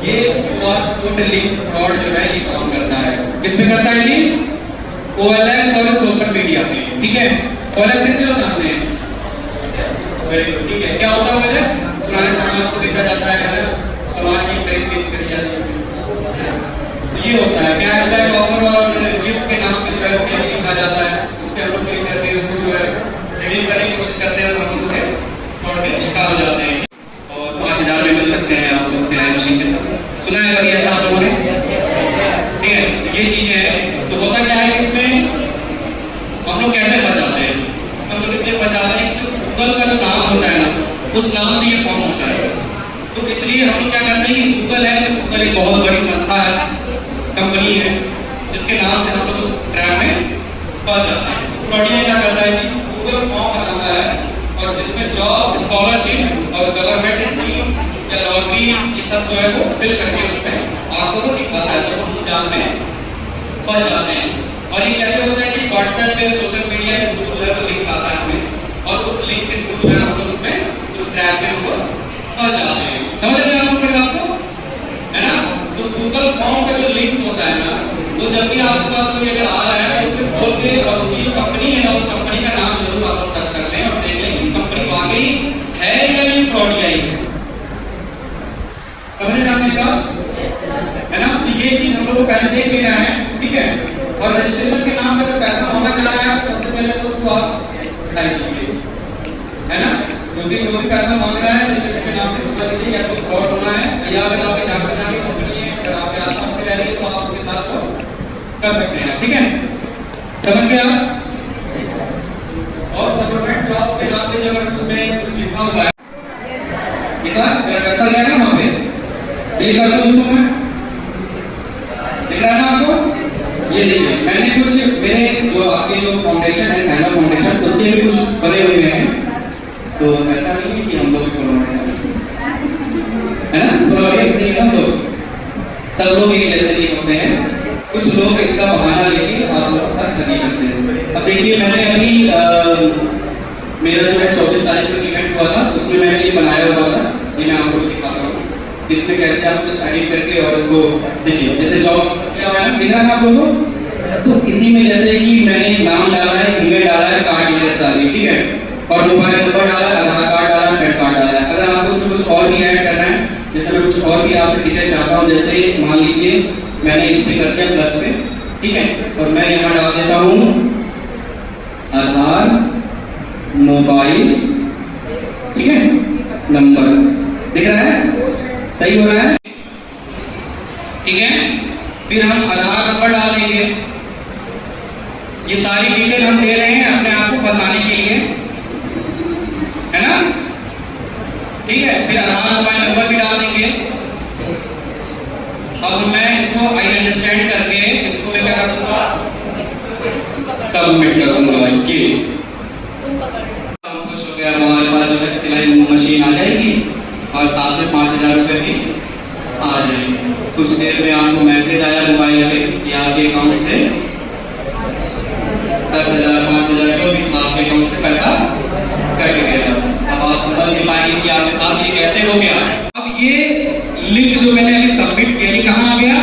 ये क्यूआर कोड लिंक फ्रॉड जो है ये काम करता है। किसमें करता है जी? OLX और सोशल मीडिया पे। ठीक है, OLX कितने लोग जानते हैं? Very good. ठीक है, क्या होता है OLX? पुराने सामान को बेचा जाता है ना, सामान की खरीद बेच करी जाती है। ये होता है कैशबैक ऑफर और गिफ्ट के नाम पे जो है वो लिखा जाता है। उस पे हम लोग क्लिक करके उसको जो है रिडीम करने की कोशिश करते हैं और हम लोग उससे फ्रॉड के शिकार हो जाते हैं और 5,000 में मिल सकते हैं आप लोग सिलाई मशीन के साथ। सुना है कभी ऐसा आप लोगों ने? ठीक है, ये चीजें हैं। तो होता क्या है इसमें हम लोग कैसे फंस जाते हैं? इसमें हम लोग इसलिए फंस जाते हैं कि जो गूगल का जो नाम होता है ना उस नाम से ये फॉर्म होता है। तो इसलिए हम लोग क्या करते हैं कि गूगल है, गूगल एक बहुत बड़ी संस्था है, कंपनी है, जिसके नाम से हम लोग उस ट्रैप में फंस जाते हैं। फ्रॉडिया क्या करता है कि गूगल फॉर्म बनाता है और जिसमें जॉब, स्कॉलरशिप और गवर्नमेंट स्कीम या लॉटरी ये सब जो है वो फिल करके उसमें आपको वो दिखाता है। तो हम जान में फंस जाते हैं। और ये कैसे होता है कि व्हाट्सएप पे सोशल मीडिया के थ्रू जो है वो लिंक आता है हमें और उस लिंक के थ्रू जो है हम लोग उसमें उस ट्रैप में हम लोग फंस जाते हैं। समझ रहे हैं आप लोग मेरी बात को, है ना? तो गूगल फॉर्म का जो लिंक होता है ना, तो जब भी आपके पास कोई अगर आ रहा है तो उसको खोल के और उसकी जो कंपनी है ना उस कंपनी का नाम जरूर आप लोग सर्च कर लें और देख लें कि कंपनी वाकई है या ये फ्रॉडिया ही है। समझ रहे हैं आप मेरी बात, है ना? तो ये चीज हम लोग को पहले देख लेना है। ठीक है, और रजिस्ट्रेशन के नाम पे अगर पैसा मांगा जा रहा है तो सबसे पहले तो उसको आप हटाई दीजिए, है ना? तो क्योंकि जो भी पैसा मांग रहा है रजिस्ट्रेशन के नाम पे समझ लीजिए या तो फ्रॉड होना है या अगर आपके जान पहचान की कंपनी है अगर आपके आसपास में रह रही है तो आप उसके साथ तो कर सकते हैं, ठीक है, समझ गए आप। और गवर्नमेंट जॉब के नाम पे अगर उसमें कुछ लिखा हुआ है कितना मेरा पैसा गया ना वहाँ पे क्लिक कर दो उसको, मैं दिख रहा है ना आपको, ये देखिए मैंने कुछ मेरे जो आपके जो फाउंडेशन है सैनो फाउंडेशन उसके भी कुछ बने हुए हैं, तो ऐसा नहीं है कि हम लोग भी करोड़ है ना, करोड़ नहीं है हम लोग, सब लोग एक जैसे नहीं होते हैं, कुछ लोग इसका बहाना लेके आप लोग साथ नहीं करते हैं। अब देखिए मैंने अभी मेरा जो है 24 तारीख को इवेंट हुआ था उसमें मैंने ये बनाया हुआ था, ये मैं आप लोगों को दिखाता हूँ इसमें कैसे आप कुछ एडिट करके और इसको देखिए जैसे जॉब किया हुआ है दिख रहा है आप लोगों को, तो इसी में जैसे कि मैंने नाम डाला है, ईमेल डाला है, कार्ड डिटेल्स डाली, ठीक है, और मोबाइल नंबर डाला है, आधार कार्ड डाला है, पैन कार्ड डाला है। अगर आपको उसमें कुछ और भी ऐड करना है, जैसे मैं कुछ और भी आपसे डिटेल चाहता हूँ, जैसे मान लीजिए मैंने इस पे कर दिया प्लस पे, ठीक है, और मैं यहाँ डाल देता हूँ आधार मोबाइल, ठीक है, नंबर दिख रहा है, सही हो रहा है, ठीक है, फिर हम आधार नंबर डाल देंगे, ये सारी डिटेल हम दे रहे हैं अपने आप को फंसाने के लिए, है ना, ठीक है, फिर आधार मोबाइल नंबर भी डाल देंगे। अब मैं इसको आई अंडरस्टैंड करके इसको मैं क्या कर दूंगा, सबमिट कर दूंगा, ये खुश हो गया, हमारे पास जो है सिलाई मशीन आ जाएगी और साथ में 5000 रुपये भी आ जाएंगे। कुछ देर में आपको मैसेज आया मोबाइल पे कि आपके अकाउंट से 10,000 5,000 जो भी था आपके अकाउंट से पैसा कट गया। अब आप समझ नहीं पाएंगे कि आपके साथ ये कैसे हो गया। अब ये लिंक जो मैंने अभी सबमिट किया ये कहाँ आ गया,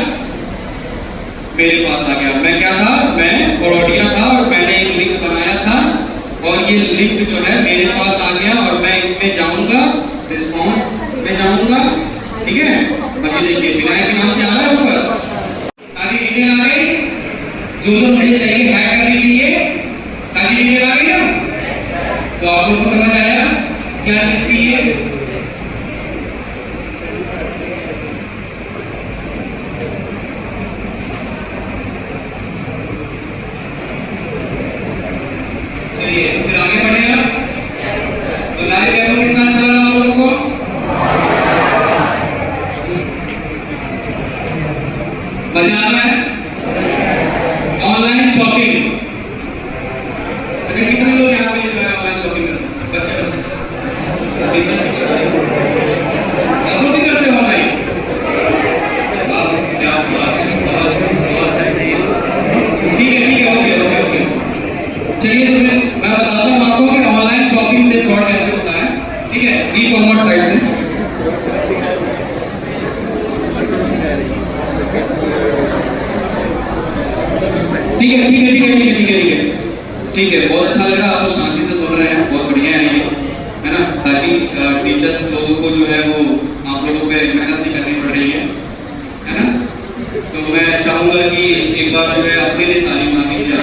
मेरे पास आ गया। मैं क्या था, मैं फॉरवर्डिया था और मैंने एक लिंक बनाया था और ये लिंक जो है मेरे पास आ गया और मैं इसमें जाऊंगा, रिस्पॉन्स में जाऊंगा, ठीक है, अभी देखिए विनायक के नाम से आ रहा है ऊपर सारी डिटेल आ गई, जो मुझे चाहिए हैक करने के लिए सारी डिटेल आ गई ना, तो आप लोगों को समझ आया क्या चीज थी ये। चलिए तो फिर आगे बढ़ेगा, तो लाइव डेमो कितना अच्छा लगा आप लोगों को, मजा आ रहा है। ऑनलाइन शॉपिंग, अच्छा कितने लोग यहाँ पे जो है ऑनलाइन शॉपिंग करते हैं, बच्चे आप लोग भी करते हो ऑनलाइन, क्या बात है, बहुत सही है, ठीक है, ओके ओके ओके। चलिए तो मैं बताता हूँ आपको कि ऑनलाइन शॉपिंग से फ्रॉड कैसे होता है, ठीक है, ई कॉमर्स साइट से। ठीक है बहुत अच्छा लगा, आप लोग शांति से सुन रहे हैं, बहुत बढ़िया है ये, है ना, ताकि टीचर्स लोगों को जो है वो आप लोगों पे मेहनत नहीं करनी पड़ रही है ना, तो मैं चाहूंगा कि एक बार जो है अपने लिए तालीम ना कीजिए।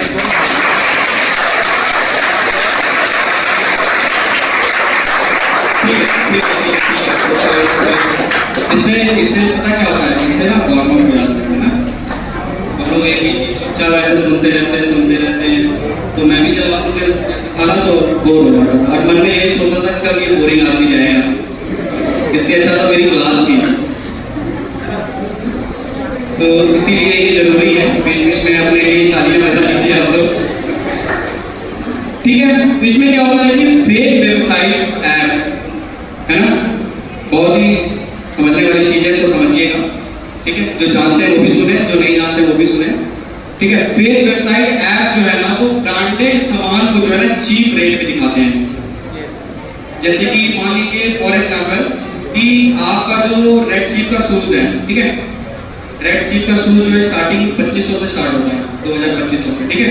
इससे पता क्या होता है, इससे ना गवर्नमेंट हो जाता है ना, तो लोग एक ही चीज चुपचाप ऐसे सुनते रहते हैं, तो मैं भी जब आप लोग था ना तो बोर हो जाता था और मन में यही सोचता था कब ये बोरिंग आदमी जाएगा, इससे अच्छा तो मेरी क्लास थी। तो इसीलिए ये जरूरी है बीच बीच में अपने लिए तालियां बजा लीजिए आप लोग, ठीक है। इसमें क्या होता है कि फेक वेबसाइट ऐप, है ना, बहुत ही समझने वाली चीज है, इसको समझिएगा, ठीक है, जो जानते हैं वो भी सुने, जो नहीं जानते वो भी सुने, ठीक है। फेक वेबसाइट ऐप जो है ना वो ब्रांडेड सामान को जो है ना चीप रेट पे दिखाते हैं, जैसे कि मान लीजिए फॉर एग्जांपल कि आपका जो रेड चीप का शूज है, ठीक है, रेड चीप का शूज जो है स्टार्टिंग 2500 से स्टार्ट होता है, 2200 से, ठीक है,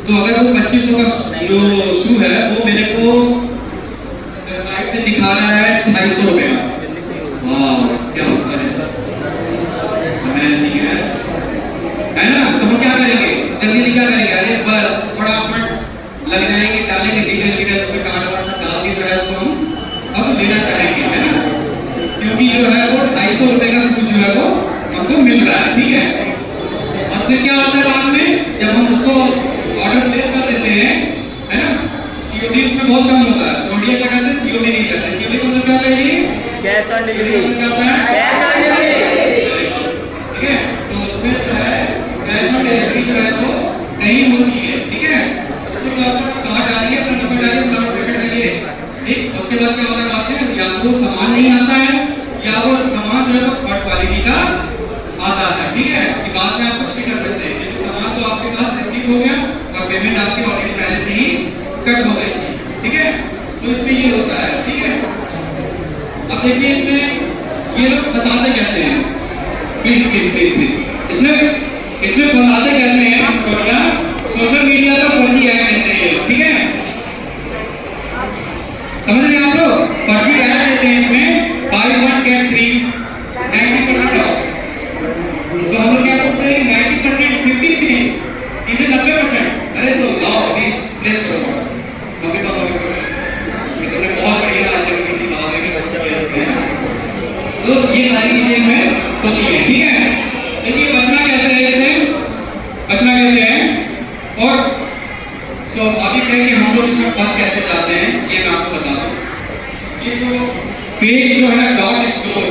तो अगर वो 2500 का जो शू है वो मेरे को वेबसाइट पे दिखा रहा है 250 रुपए का, वाह क्या होता है ना, तो हम क्या करेंगे, जल्दी क्या करेंगे, अरे बस फटाफट लग जाएंगे, डालेंगे डिटेल उस पर कार्ड डाल के जो है उसको हम फिर क्या होता है बाद में, जब हम उसको ऑर्डर प्लेस कर देते हैं, है ना, सीओडी उसमें बहुत कम होता है, तो इंडिया क्या करते हैं, सीओडी नहीं करते। सीओडी का मतलब क्या होता है, ये कैश ऑन डिलीवरी। क्या होता है, कैश ऑन डिलीवरी। ठीक है। तो उसमें जो है कैश ऑन डिलीवरी जो है तो नहीं होती है, ठीक है। उसके बाद कार्ड डालिए, अपना नंबर डालिए, अपना पेमेंट करिए, ठीक। उसके बाद क्या होता है बात है, या तो सामान नहीं आता है या वो सामान जो है वो थर्ड क्वालिटी का आता है, ठीक है। कि बाद में आप कुछ नहीं कर सकते, क्योंकि सामान तो आपके पास रिसीव हो गया और पेमेंट आपकी ऑलरेडी पहले से ही कट हो गई थी, ठीक है। तो इसमें ये होता है, ठीक है। अब देखिए इसमें ये लोग फंसाते कैसे हैं, प्लीज प्लीज प्लीज प्लीज, इसमें फंसाते कैसे हैं बढ़िया, सोशल मीडिया का फर्जी ऐड देते हैं ये लोग, ठीक है। समझ रहे हैं आप लोग, फर्जी ऐड देते हैं इसमें, buy one get free 90% of. तो हम लोग क्या सोचते हैं 90% 50 भी नहीं, सीधे 90%। अरे तो लाओ अभी प्लेस करो, हमें पता होगा कि तुमने बहुत बढ़िया अच्छी हिंदी बता देंगे बच्चे, है ना। तो ये सारी चीजें इसमें होती है, ठीक है। देखिए बचना कैसे है, इससे बचना कैसे है, और सो अभी कहें कि हम लोग इसमें फंस कैसे जाते हैं, ये मैं आपको बता दूं। ये जो पेज जो है डॉट स्टोर,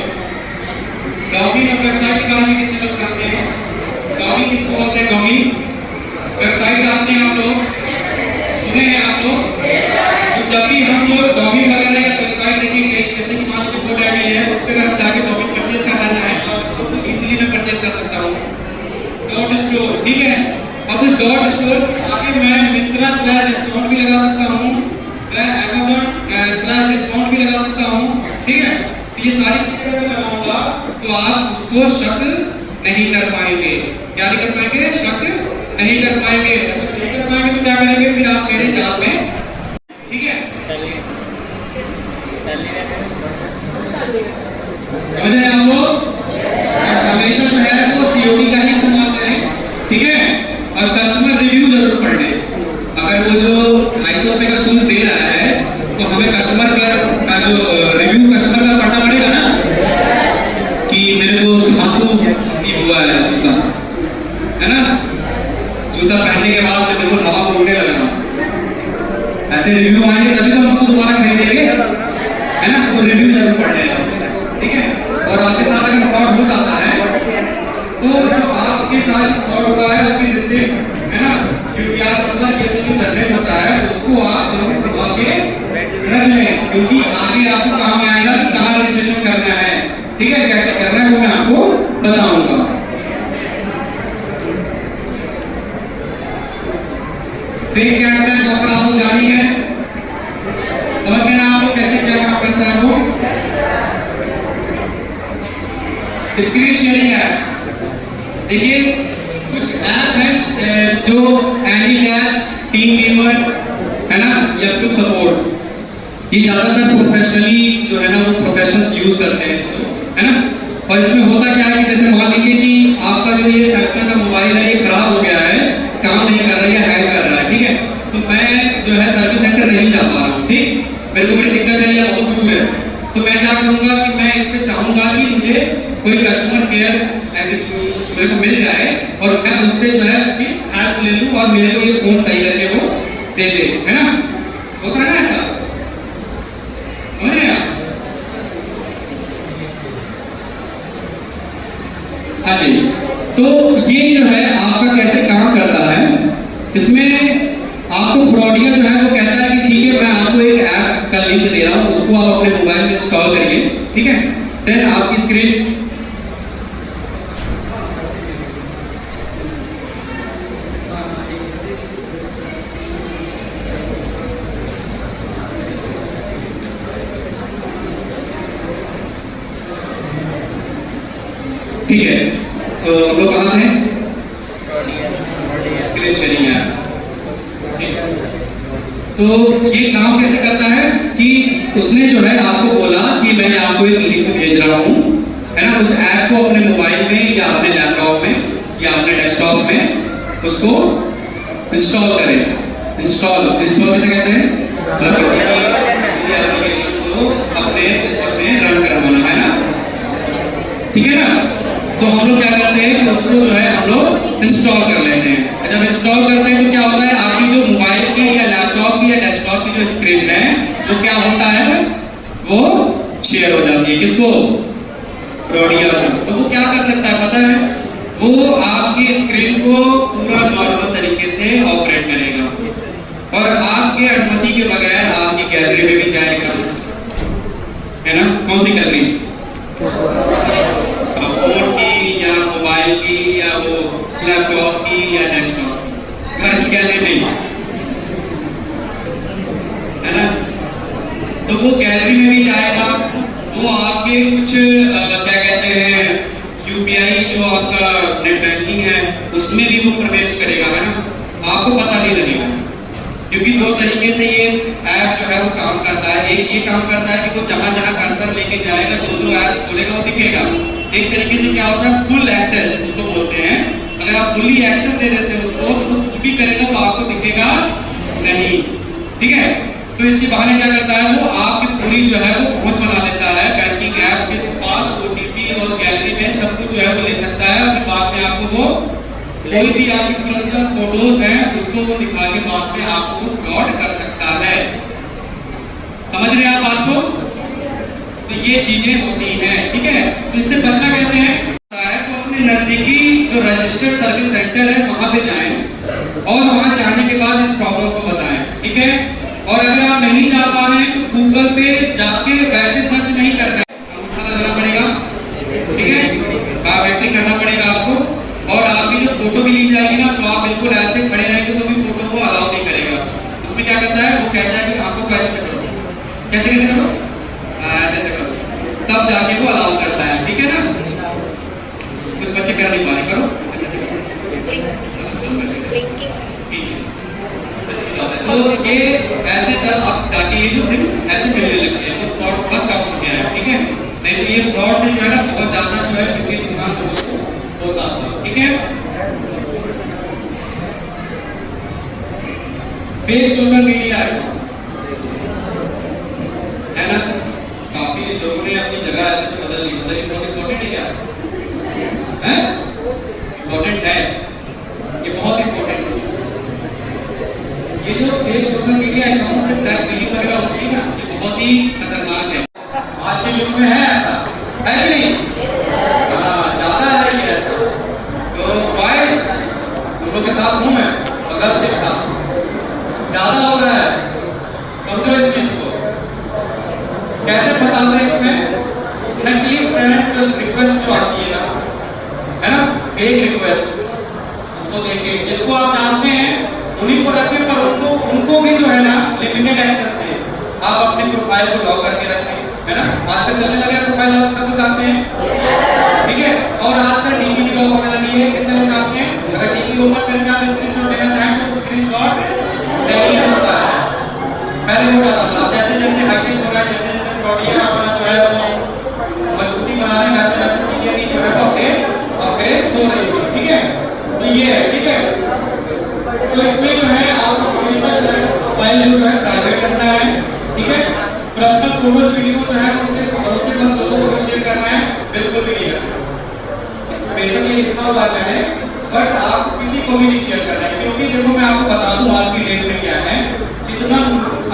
डॉमिन और वेबसाइट के बारे में कितने लोग जानते हैं, डॉमिन किसको बोलते हैं, डॉमिन वेबसाइट जानते हैं आप लोग, सुने हैं आप लोग। तो जब भी हम जो डॉमिन वगैरह या वेबसाइट देखेंगे, जैसे कि मान लो GoDaddy है, उस पर अगर हम जाके डॉमिन परचेज करना चाहें तो इजीली मैं परचेज कर सकता हूँ, डॉट स्टोर, ठीक है। अब उस डॉट स्टोर आगे मैं मिंत्रा /डिस्काउंट भी लगा सकता हूँ, मैं Amazon /डिस्काउंट भी लगा सकता हूँ, ठीक है। तो ये सारी चीजें मैं लगाऊंगा तो आप उसको शक नहीं कर पाएंगे, क्या नहीं कर पाएंगे, शक नहीं कर पाएंगे। अगर नहीं कर पाएंगे तो क्या करेंगे, फिर आप मेरे जाल में, ठीक है। समझ रहे हैं आप लोग, हमेशा जो है वो सीओडी का ही इस्तेमाल करें, ठीक है। और कस्टमर रिव्यू जरूर पढ़ लें। अगर वो जो 250 रुपए का शूज दे रहा है तो हमें कस्टमर केयर का जो रिव्यू कस्टमर का पढ़ना पड़ेगा ना, कि मेरे को धांसू फील हुआ है जूता, है ना, जूता पहनने के बाद मेरे को हवा में उड़ने लगा, ऐसे रिव्यू आएंगे तभी तो हम उसको दोबारा खरीदेंगे, है ना। तो रिव्यू जरूर पढ़ लेना, ठीक है। और आपके साथ अगर फ्रॉड हो जाता है तो जो आपके साथ फ्रॉड हुआ है उसकी रिसिप्ट, है ना, यूपीआर नंबर ये सब जो जनरेट होता है उसको आप जरूर संभाल के रख लें, क्योंकि आगे आपको काम आएगा कि कहाँ रजिस्ट्रेशन करना है, ठीक है। कैसे करना है वो मैं आपको बताऊंगा। फेक कैशबैक ऑफर आप लोग जानी है, समझ गए ना आप लोग कैसे क्या काम करता है वो। स्क्रीन शेयरिंग ऐप, देखिए कुछ ऐप है जो एनीटैक्स, टीम व्यूअर, है ना, या क्विक सपोर्ट, ये ज्यादातर प्रोफेशनली जो है ना वो प्रोफेशनल्स यूज करते हैं इसको, है ना। और इसमें होता क्या है कि जैसे मान लीजिए कि आपका जो ये सैमसंग का मोबाइल है ये खराब हो गया है, काम नहीं कर रहा है या हैंग कर रहा है, ठीक है। तो मैं जो है सर्विस सेंटर नहीं जा पा रहा हूँ, ठीक, मेरे को बड़ी दिक्कत है या बहुत दूर है, तो मैं क्या करूँगा कि मैं इस पे चाहूँगा कि मुझे कोई कस्टमर केयर ऐसे मेरे को मिल जाए और मैं उससे जो है उसकी हेल्प ले लूँ और मेरे को ये फोन सही करके वो दे दे, है ना। होता है ना ऐसा, समझ रहे हैं आप। हाँ जी, तो ये जो है आपका कैसे काम करता है, इसमें आपको फ्रॉडिया जो है वो कहता है कि ठीक है मैं आपको एक ऐप का लिंक दे रहा हूँ, उसको आप अपने मोबाइल में इंस्टॉल करिए, ठीक है। देन आपकी स्क्रीन ठीक है। तो हम लोग कहाँ थे, स्क्रीन शेयरिंग है, तो ये काम कैसे करता है कि उसने जो है आपको बोला कि मैं आपको एक लिंक भेज रहा हूँ, है ना, उस ऐप को अपने मोबाइल में या अपने लैपटॉप में या अपने डेस्कटॉप में उसको इंस्टॉल करें। इंस्टॉल कैसे कहते हैं, मतलब किसी एप्लीकेशन को अपने सिस्टम में रन करवाना, है ना, ठीक है ना। तो हम लोग क्या करते हैं कि उसको जो है हम लोग इंस्टॉल कर लेते हैं। जब इंस्टॉल करते हैं तो क्या होता है, आपकी जो मोबाइल की या लैपटॉप की या डेस्कटॉप की जो स्क्रीन है वो क्या होता है, वो शेयर हो जाती है। किसको? प्रोडिया को। तो वो क्या कर सकता है पता है, वो आपकी स्क्रीन को पूरा नॉर्मल तरीके से ऑपरेट करेगा और आपके अनुमति के बगैर आपकी गैलरी में भी जाएगा, है ना? कौन सी गैलरी? फोन की या मोबाइल की या वो लैपटॉप की या डेस्कटॉप, घर की गैलरी नहीं, है ना? तो वो गैलरी में भी जाएगा, वो आपके कुछ क्या कहते हैं यूपीआई जो आपका नेट बैंकिंग है उसमें भी वो प्रवेश करेगा, है ना? आपको पता नहीं लगेगा, क्योंकि दो तरीके से ये ऐप जो है वो काम करता है। एक ये काम करता है कि वो जहां जहां कर्सर लेके जाएगा, जो जो ऐप खोलेगा वो दिखेगा। एक तरीके से क्या होता है, फुल एक्सेस उसको बोलते हैं। अगर आप फुल्ली एक्सेस दे देते हो उसको तो वो कुछ भी करेगा तो आपको दिखेगा नहीं, ठीक है? तो इसी बहाने क्या करता है, वो आपकी पूरी जो है वो पहुंच बना लेता है बैंकिंग ऐप्स के पास, ओटीपी और गैलरी में सब कुछ जो है वो ले सकता है। और फिर बाद में आपको वो कोई भी आपकी पर्सनल फोटोज हैं उसको वो दिखा के बाद में आपको फ्रॉड कर सकता है। समझ रहे हैं आप बात को? तो ये चीजें होती हैं, ठीक है? तो इससे बचना कैसे है, तो अपने नजदीकी जो रजिस्टर्ड सर्विस सेंटर है वहां पे जाएं और वहां जाने के बाद इस प्रॉब्लम को बताएं, ठीक है? और अगर आप नहीं जा पा रहे हैं तो गूगल पे जाके वैसे सर्च नहीं करना है, अंगूठा लगाना पड़ेगा, ठीक है? बायोमेट्रिक करना पड़ेगा आपको, और आपकी जो फोटो भी ली जाएगी ना तो आप बिल्कुल ऐसे खड़े रहेंगे तो भी फोटो को अलाउ नहीं करेगा। उसमें क्या करता है, वो कहता है कि आपको कैसे करो, कैसे करो, ऐसे करो, तब जाके वो अलाउ करता है, ठीक है ना? कुछ बच्चे कर नहीं पा रहे, करो तो ये ऐसे तब आप जाके ये जो सिम ऐसे मिलने लगते हैं तो फ्रॉड बहुत कम हो गया है, ठीक है? नहीं तो ये फ्रॉड से जो है ना बहुत ज्यादा जो है क्योंकि नुकसान होता था, ठीक है? फेक सोशल मीडिया है ना, काफी लोगों ने अपनी जगह ऐसे बदल ली, मतलब ये बहुत इम्पोर्टेंट है क्या है? इम्पोर्टेंट है, ये बहुत इम्पोर्टेंट है। ये जो फेक सोशल मीडिया अकाउंट से ब्लैकमेलिंग वगैरह होती है ना, ये बहुत ही खतरनाक है। आज के युग में है ऐसा, है कि नहीं? ज्यादा है ये ऐसा। तो बॉयज तुम लोग के साथ हूँ मैं और गर्ल्स के साथ ज्यादा हो रहा है, समझो इस चीज को। कैसे फंसाते हैं इसमें, नकली फ्रेंड जो रिक्वेस्ट जो आती है ना, है ना, फेक रिक्वेस्ट, उसको देखे जिनको आप जानते हैं उन्हीं को रखें, पर उनको भी जो है ना लिमिटेड एक्सेस दें। आप अपने प्रोफाइल को लॉक करके रखें, है ना? आजकल चलने लगे प्रोफाइल लॉक, सब जानते हैं, ठीक है? और आजकल डीपी भी लॉक होने लगी है, कितने लोग जानते हैं? अगर डीपी ओपन करके आप स्क्रीनशॉट लेना चाहें तो स्क्रीनशॉट नहीं होता है, पहले हो जाता था। जैसे जैसे हैकिंग हो रहा है, जैसे जैसे प्रोडिया अपना जो है वो मजबूती बना रहे हैं, वैसे वैसे चीजें भी जो है अपग्रेड हो रही है, ठीक है? तो ये है, ठीक है? तो इसमें जो है आपको हमेशा जो है प्रोफाइल को जो है प्राइवेट रखना है, ठीक है? पर्सनल फोटोज वीडियो जो है उससे भरोसेमंद लोगों को शेयर करना है, बिल्कुल भी नहीं करना। इसमें बेशक ये लिखा हुआ है बट आप किसी को भी नहीं शेयर करना है, क्योंकि देखो मैं आपको बता दूं आज की डेट में क्या है, जितना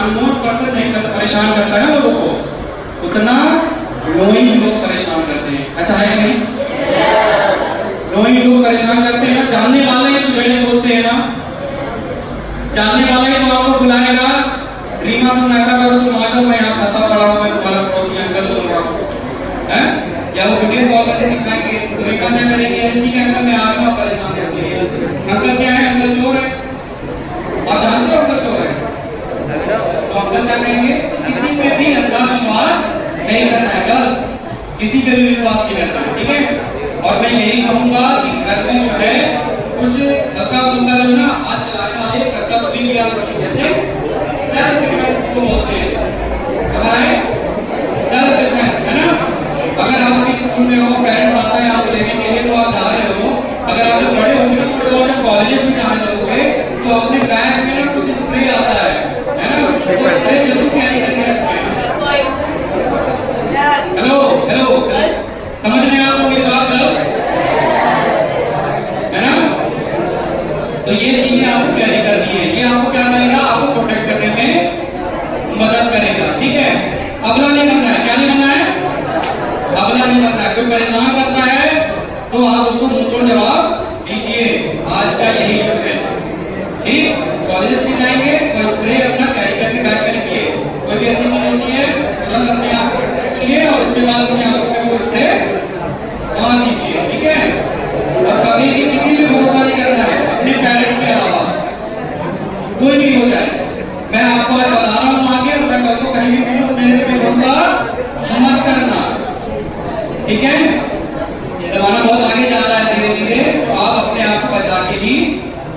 अननोन पर्सन नहीं परेशान करता है लोगों को, उतना नोइंग लोग परेशान करते हैं। ऐसा है कि नहीं? नोइंग लोग परेशान करते हैं ना, जानने वाले ही तो जड़े बोलते हैं ना, जानने वाला ही तो आपको बुलाएगा, रीमा तुम ऐसा करो, तुम आ जाओ, मैं यहाँ फंसा पड़ा हूँ, मैं तुम्हारा पड़ोसी अंकल बोल रहा हूँ, हैं? या वो वीडियो कॉल करके दिखाएंगे तो रीमा क्या करेंगे, ठीक है अंकल मैं आ रहा हूँ, परेशान करते हैं। अंकल क्या है, अंकल चोर है, आप जानते हो अंकल चोर है, तो अंकल क्या करेंगे, किसी पे भी अंधा विश्वास नहीं करना है, गर्ल्स किसी पे भी विश्वास नहीं करना है, ठीक है? और मैं यही कहूंगा कि घर में जो है कुछ हल्का फुल्का जो ना हाथ चलाने वाले कर्तव्य भी किया करते, जैसे सेल्फ डिफेंस को बोलते हैं, हमारे सेल्फ डिफेंस, है ना? अगर आप किसी स्कूल में हो, पेरेंट्स आता है आपको लेने के लिए तो आप जा रहे हो, अगर आप जब बड़े होंगे ना, थोड़े और जब कॉलेजेस में जाने लगोगे तो अपने बैग में ना कुछ स्प्रे आता है ना, वो स्प्रे जरूर कैरी करके रखें। हेलो हेलो, समझ रहे हैं आप लोग मेरी बात? तो आप उसको मुंहतोड़ जवाब दीजिए। आज का यही युग है। ठीक, कॉलेजेस में जाएंगे तो स्प्रे अपना कैरी करके बैग में रखिए। कोई भी ऐसी चीज होती है तुरंत अपने आप को करिए और उसके बाद उसमें आंखों पे वो स्प्रे मार दीजिए। ठीक है, और कभी भी किसी पे भरोसा नहीं करना है अपने पेरेंट्स के अलावा, कोई भी हो जाए। मैं आपको आज बता रहा हूँ आगे, और मैं कल को कहीं भी मिलूं तो मेरे पे भरोसा मत करना। ठीक है, जमाना बहुत आगे जा रहा है धीरे धीरे, तो आप अपने आप को बचा के ही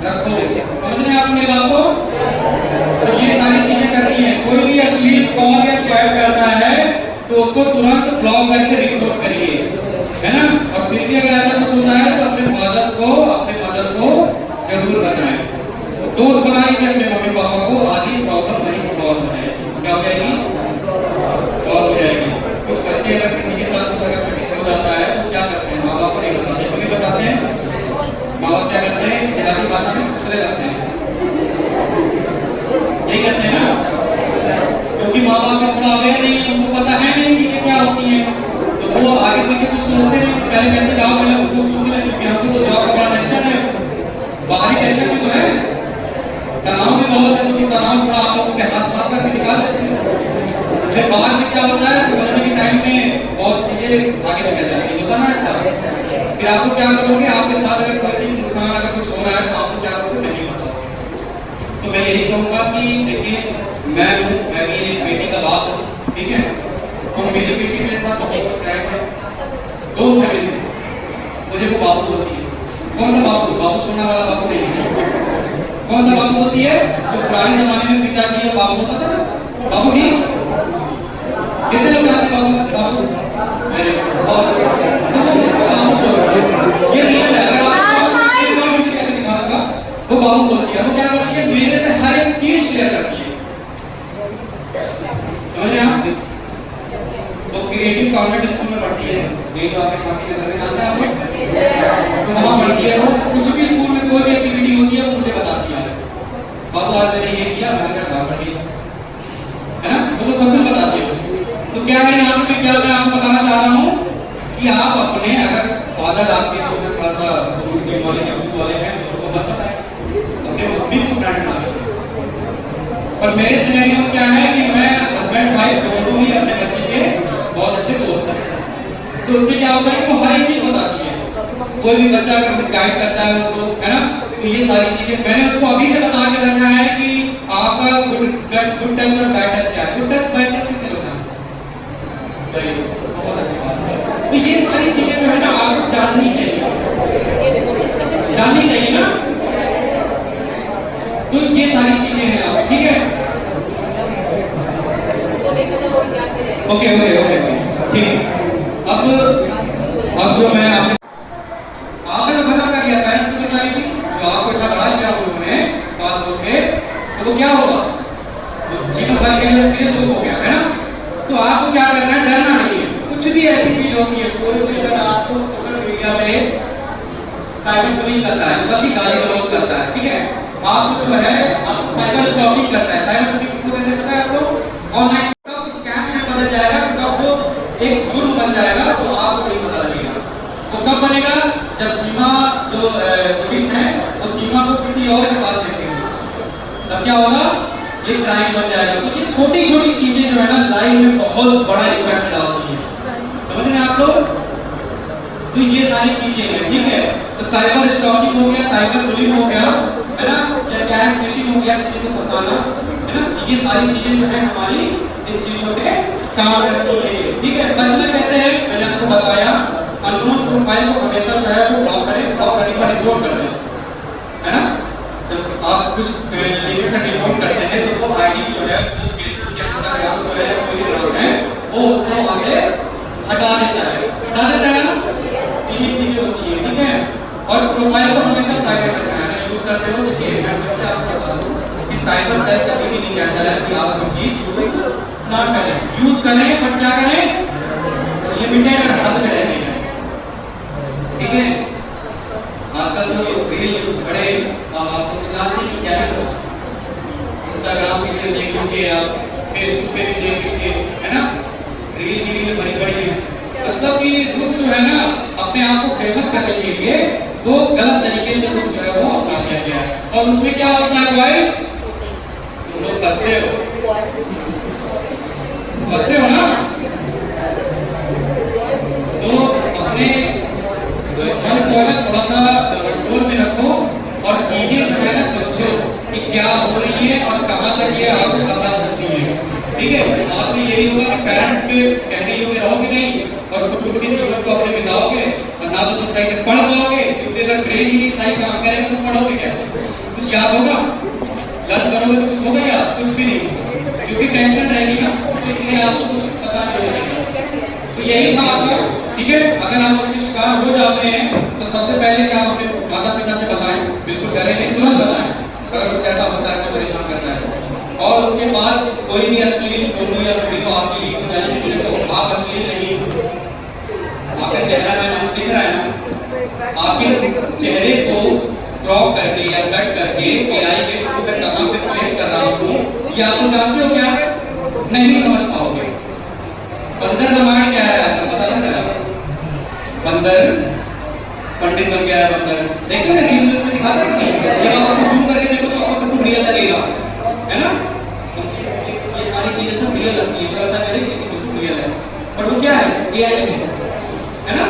रखो। समझ रहे हैं आप मेरी बात को? तो ये सारी चीजें करनी है। कोई भी अश्लील कॉल या चैट करता है तो उसको तुरंत ब्लॉक करके रिपोर्ट करिए, है ना। और फिर भी अगर ऐसा कुछ होता है तो अपने फादर को, अपने मदर को जरूर बताएं। दोस्त बना लीजिए अपने मम्मी पापा को, आधी प्रॉब्लम वहीं सॉल्व हो जाएगी। क्या हो जाएगी? सॉल्व हो जाएगी। कुछ बच्चे अगर किसी के साथ कुछ अगर घटित हो जाता है तो क्या करते हैं? माँ बाप को नहीं बताते। क्यों नहीं बताते हैं? माँ बाप क्या करते हैं? देहाती भाषा में सुतरे लगते हैं। यही करते हैं ना, क्योंकि माँ बाप भी थोड़ा अवेयर नहीं है, उनको पता है नहीं चीजें क्या होती हैं, तो वो आगे पीछे कुछ सोचते नहीं। पहले कहते जाओ पहले उनको सूख ले, क्योंकि हमको तो जॉब का बड़ा टेंशन है, बाहरी टेंशन भी तो है, तनाव भी बहुत है, तो तनाव थोड़ा आप लोगों के हाथ साफ करके निकाल लेते हैं। फिर बाद में क्या होता है, समझने के टाइम में बहुत चीजें आगे निकल जाती है, होता ना ऐसा। फिर आपको क्या करोगे, आपके साथ अगर कोई चीज नुकसान अगर कुछ हो रहा है तो आपको क्या करोगे, नहीं पता। तो मैं यही कहूंगा कि देखिए, मैं भी एक बेटी का बाप हूँ, ठीक है, और मेरी बेटी मेरे साथ बहुत प्रैंक है, दोस्त है मेरी, मुझे वो बाबू बोलती है। कौन सा बाबू? बाबू सोना वाला बाबू नहीं है। कौन सा बाबू होती है? जो पुराने जमाने में पिताजी या बाबू होता था ना, बाबू जी। कितने लोग जानते हैं बाबू? बाबू बहुत अच्छा, बाबू बोलती है। ये रियल है, अगर आप कैसे दिखा दूंगा, वो बाबू बोलती है। वो क्या करती है? मेरे से हर एक चीज शेयर करती है। समझ रहे हैं आप? वो क्रिएटिव कॉन्वेंट स्कूल में पढ़ती है, ये जो आपके सामने के घर में जानते हैं आप लोग, तो वहाँ पढ़ती है। वो कुछ भी स्कूल में कोई भी एक्टिविटी होती है वो मुझे बताती है, बाबू आज मैंने ये किया, मैंने क्या कहा, पढ़ गई, है ना। तो वो सब कुछ बताती है। तो क्या है यहाँ पे, क्या मैं आपको बताना चाह रहा हूँ कि आप अपने अगर फादर आपके जो है थोड़ा सा मुस्लिम वाले या हिंदू वाले हैं तो उनको मत बताएं, अपने मम्मी को फ्रेंड बना लीजिए। और मेरे सिनेरियो में क्या है कि मैं हस्बैंड वाइफ दोनों ही अपने बच्चे के बहुत अच्छे दोस्त हैं, तो उससे क्या होता है कि वो हर एक चीज बताती है। कोई भी बच्चा अगर मिसगाइड करता है उसको, है ना, तो ये सारी चीजें मैंने उसको अभी से बता के रखा है कि आपका गुड टच और बैड टच क्या है। गुड टच बैड टच कितने लोग हैं? बहुत अच्छी बात है। तो ये सारी चीजें जो है ना आपको जाननी चाहिए, जाननी चाहिए ना। तो ये सारी चीजें हैं आप, ठीक है। ओके ओके ओके ठीक। अब जो मैं आपने तो खत्म कर लिया, पेरेंट्स को बताने की जो आपको इतना बड़ा किया उन्होंने बात पूछ के, तो वो क्या होगा, वो जीवन भर के लिए दुख हो गया, है ना। तो आपको क्या करना है, डरना नहीं है। कुछ भी ऐसी चीज होती है, कोई अगर आपको सोशल मीडिया पे साइबर बुलिंग करता है, मतलब कि गाली गलौज करता है, ठीक है, आपको जो है आपको साइबर स्टॉकिंग करता है। साइबर स्टॉकिंग किसको कहते हैं पता है आपको? ऑनलाइन कब स्कैम में बदल जाएगा, कब वो एक जुर्म बन जाएगा, तो आपको नहीं पता लगेगा। वो कब बनेगा? जब सीमा जो पीड़ित है वो सीमा को किसी और के पास देखेंगे, तब क्या होगा, ये क्राइम बन जाएगा। तो ये छोटी छोटी चीजें जो है ना लाइफ में बहुत बड़ा इम्पैक्ट डालती है, समझ रहे हैं आप लोग। तो ये सारी चीजें हैं, ठीक है। तो साइबर स्टॉकिंग हो गया, साइबर बुलिंग हो गया, है ना, या कैट फिशिंग हो गया, किसी को फंसाना, है ना, ये सारी चीजें जो है हमारी इस चीजों पे काम करती है, ठीक है। बचना कहते हैं, मैंने आपको बताया, अननोन प्रोफाइल को हमेशा जो है वो ब्लॉक करें, ब्लॉक करने पर रिपोर्ट कर दें, है ना। जब आप कुछ लिमिट तक रिपोर्ट करते हैं तो वो आईडी जो है, वो फेसबुक या इंस्टाग्राम जो है या कोई भी ग्राउंड है, वो उसको वहाँ से हटा देता है ना, ये चीजें होती है, ठीक है। और प्रोफाइल को हमेशा प्राइवेट रखना है। अगर यूज करते हो तो देखिए, मैं फिर से आपको बता दूं कि साइबर सेल कभी भी नहीं कहता है कि आप कोई चीज यूज ना करें, यूज करें, बट क्या करें, लिमिटेड और हद में रहने का, ठीक है। आजकल तो रील बड़े, अब आपको तो जानते हैं क्या है, इंस्टाग्राम की रील देख लीजिए, आप फेसबुक पे भी देख लीजिए, है ना, रील की रील बड़ी बड़ी है। मतलब कि ग्रुप जो है ना अपने आप को फेमस करने के लिए वो गलत तरीके से जो है वो अपना दिया गया है। और उसमें क्या होता है बॉयज, तुम लोग फंसते हो ना, तो अपने जो मन को है थोड़ा सा कंट्रोल में रखो और चीजें जो है ना सोचो कि क्या हो रही है और कहां तक ये आपको बता सकती है। ठीक है, आप में यही होगा कि पेरेंट्स के कहने योग्य रहोगे नहीं और खुद के जीवन को अपने बिताओगे और ना तो तुम सही से पढ़ पाओगे, क्योंकि अगर ब्रेन ही नहीं सही काम करेगा तो पढ़ोगे क्या, कुछ याद होगा, लर्न करोगे तो कुछ होगा या कुछ भी नहीं, क्योंकि टेंशन रहेगी ना, तो इसलिए आपको कुछ पता नहीं लगेगा। तो यही था आपका। ठीक है, अगर आप उसके शिकार हो जाते हैं तो सबसे पहले क्या आप अपने माता पिता से बताएं, बिल्कुल डरे नहीं, तुरंत बताएं अगर कुछ ऐसा होता है तो परेशान करता है। और उसके बाद कोई भी अश्लील फोटो या वीडियो आपकी लीक हो जाने के लिए तो आप अश्लील नहीं, आपका चेहरा में नाम दिख रहा है ना, आपके चेहरे को क्रॉप करके या कट करके एआई के थ्रू मैं कहां पे प्लेस कर रहा हूं ये आप जानते हो क्या, नहीं समझ पाओगे। बंदर रामायण क्या है ऐसा पता लग जाएगा, बंदर पंडित बन गया है, बंदर देखते ना न्यूज़ में दिखाते हैं कि नहीं, जब आप उसको जूम करके देखो तो आपको बिल्कुल रियल लगेगा, है ना, ये सारी चीजें सब रियल लगती है, लगता है कि बिल्कुल रियल है, पर वो क्या है, एआई है ना।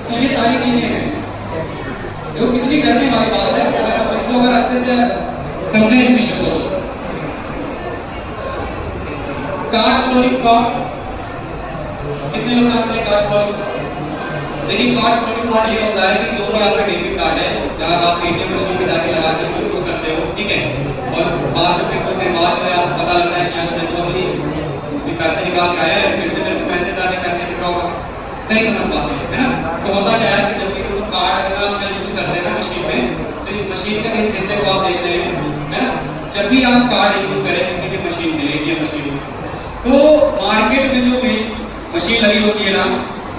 तो ये सारी चीजें हैं, जो कितनी करने वाली बात है, अगर इसको अगर अच्छे से समझें इस चीजों को तो कार्ड क्लोनिंग फ्रॉड, कितने लोग जानते हैं कार्ड क्लोनिंग? देखिए कार्ड क्लोनिंग फ्रॉड ये होता है कि जो भी आपका डेबिट कार्ड है यार आप एटीएम मशीन में जाके लगा कर यूज करते हो, ठीक है, और बाद में फिर कुछ देर बाद जो है आपको पता लगता है कि आपने तो अभी पैसे निकाल के आया है, फिर से मेरे को मैसेज आ गया पैसे विड्रॉ का, नहीं समझ पाते है ना। तो होता क्या है कि जब भी कार्ड अगर आप यूज करते हैं ना मशीन में, तो इस मशीन का इस हिस्से को आप देखते हैं, है ना, जब भी आप कार्ड यूज करें किसी भी मशीन में, एटीएम मशीन में, तो मार्केट में जो भी मशीन लगी होती है ना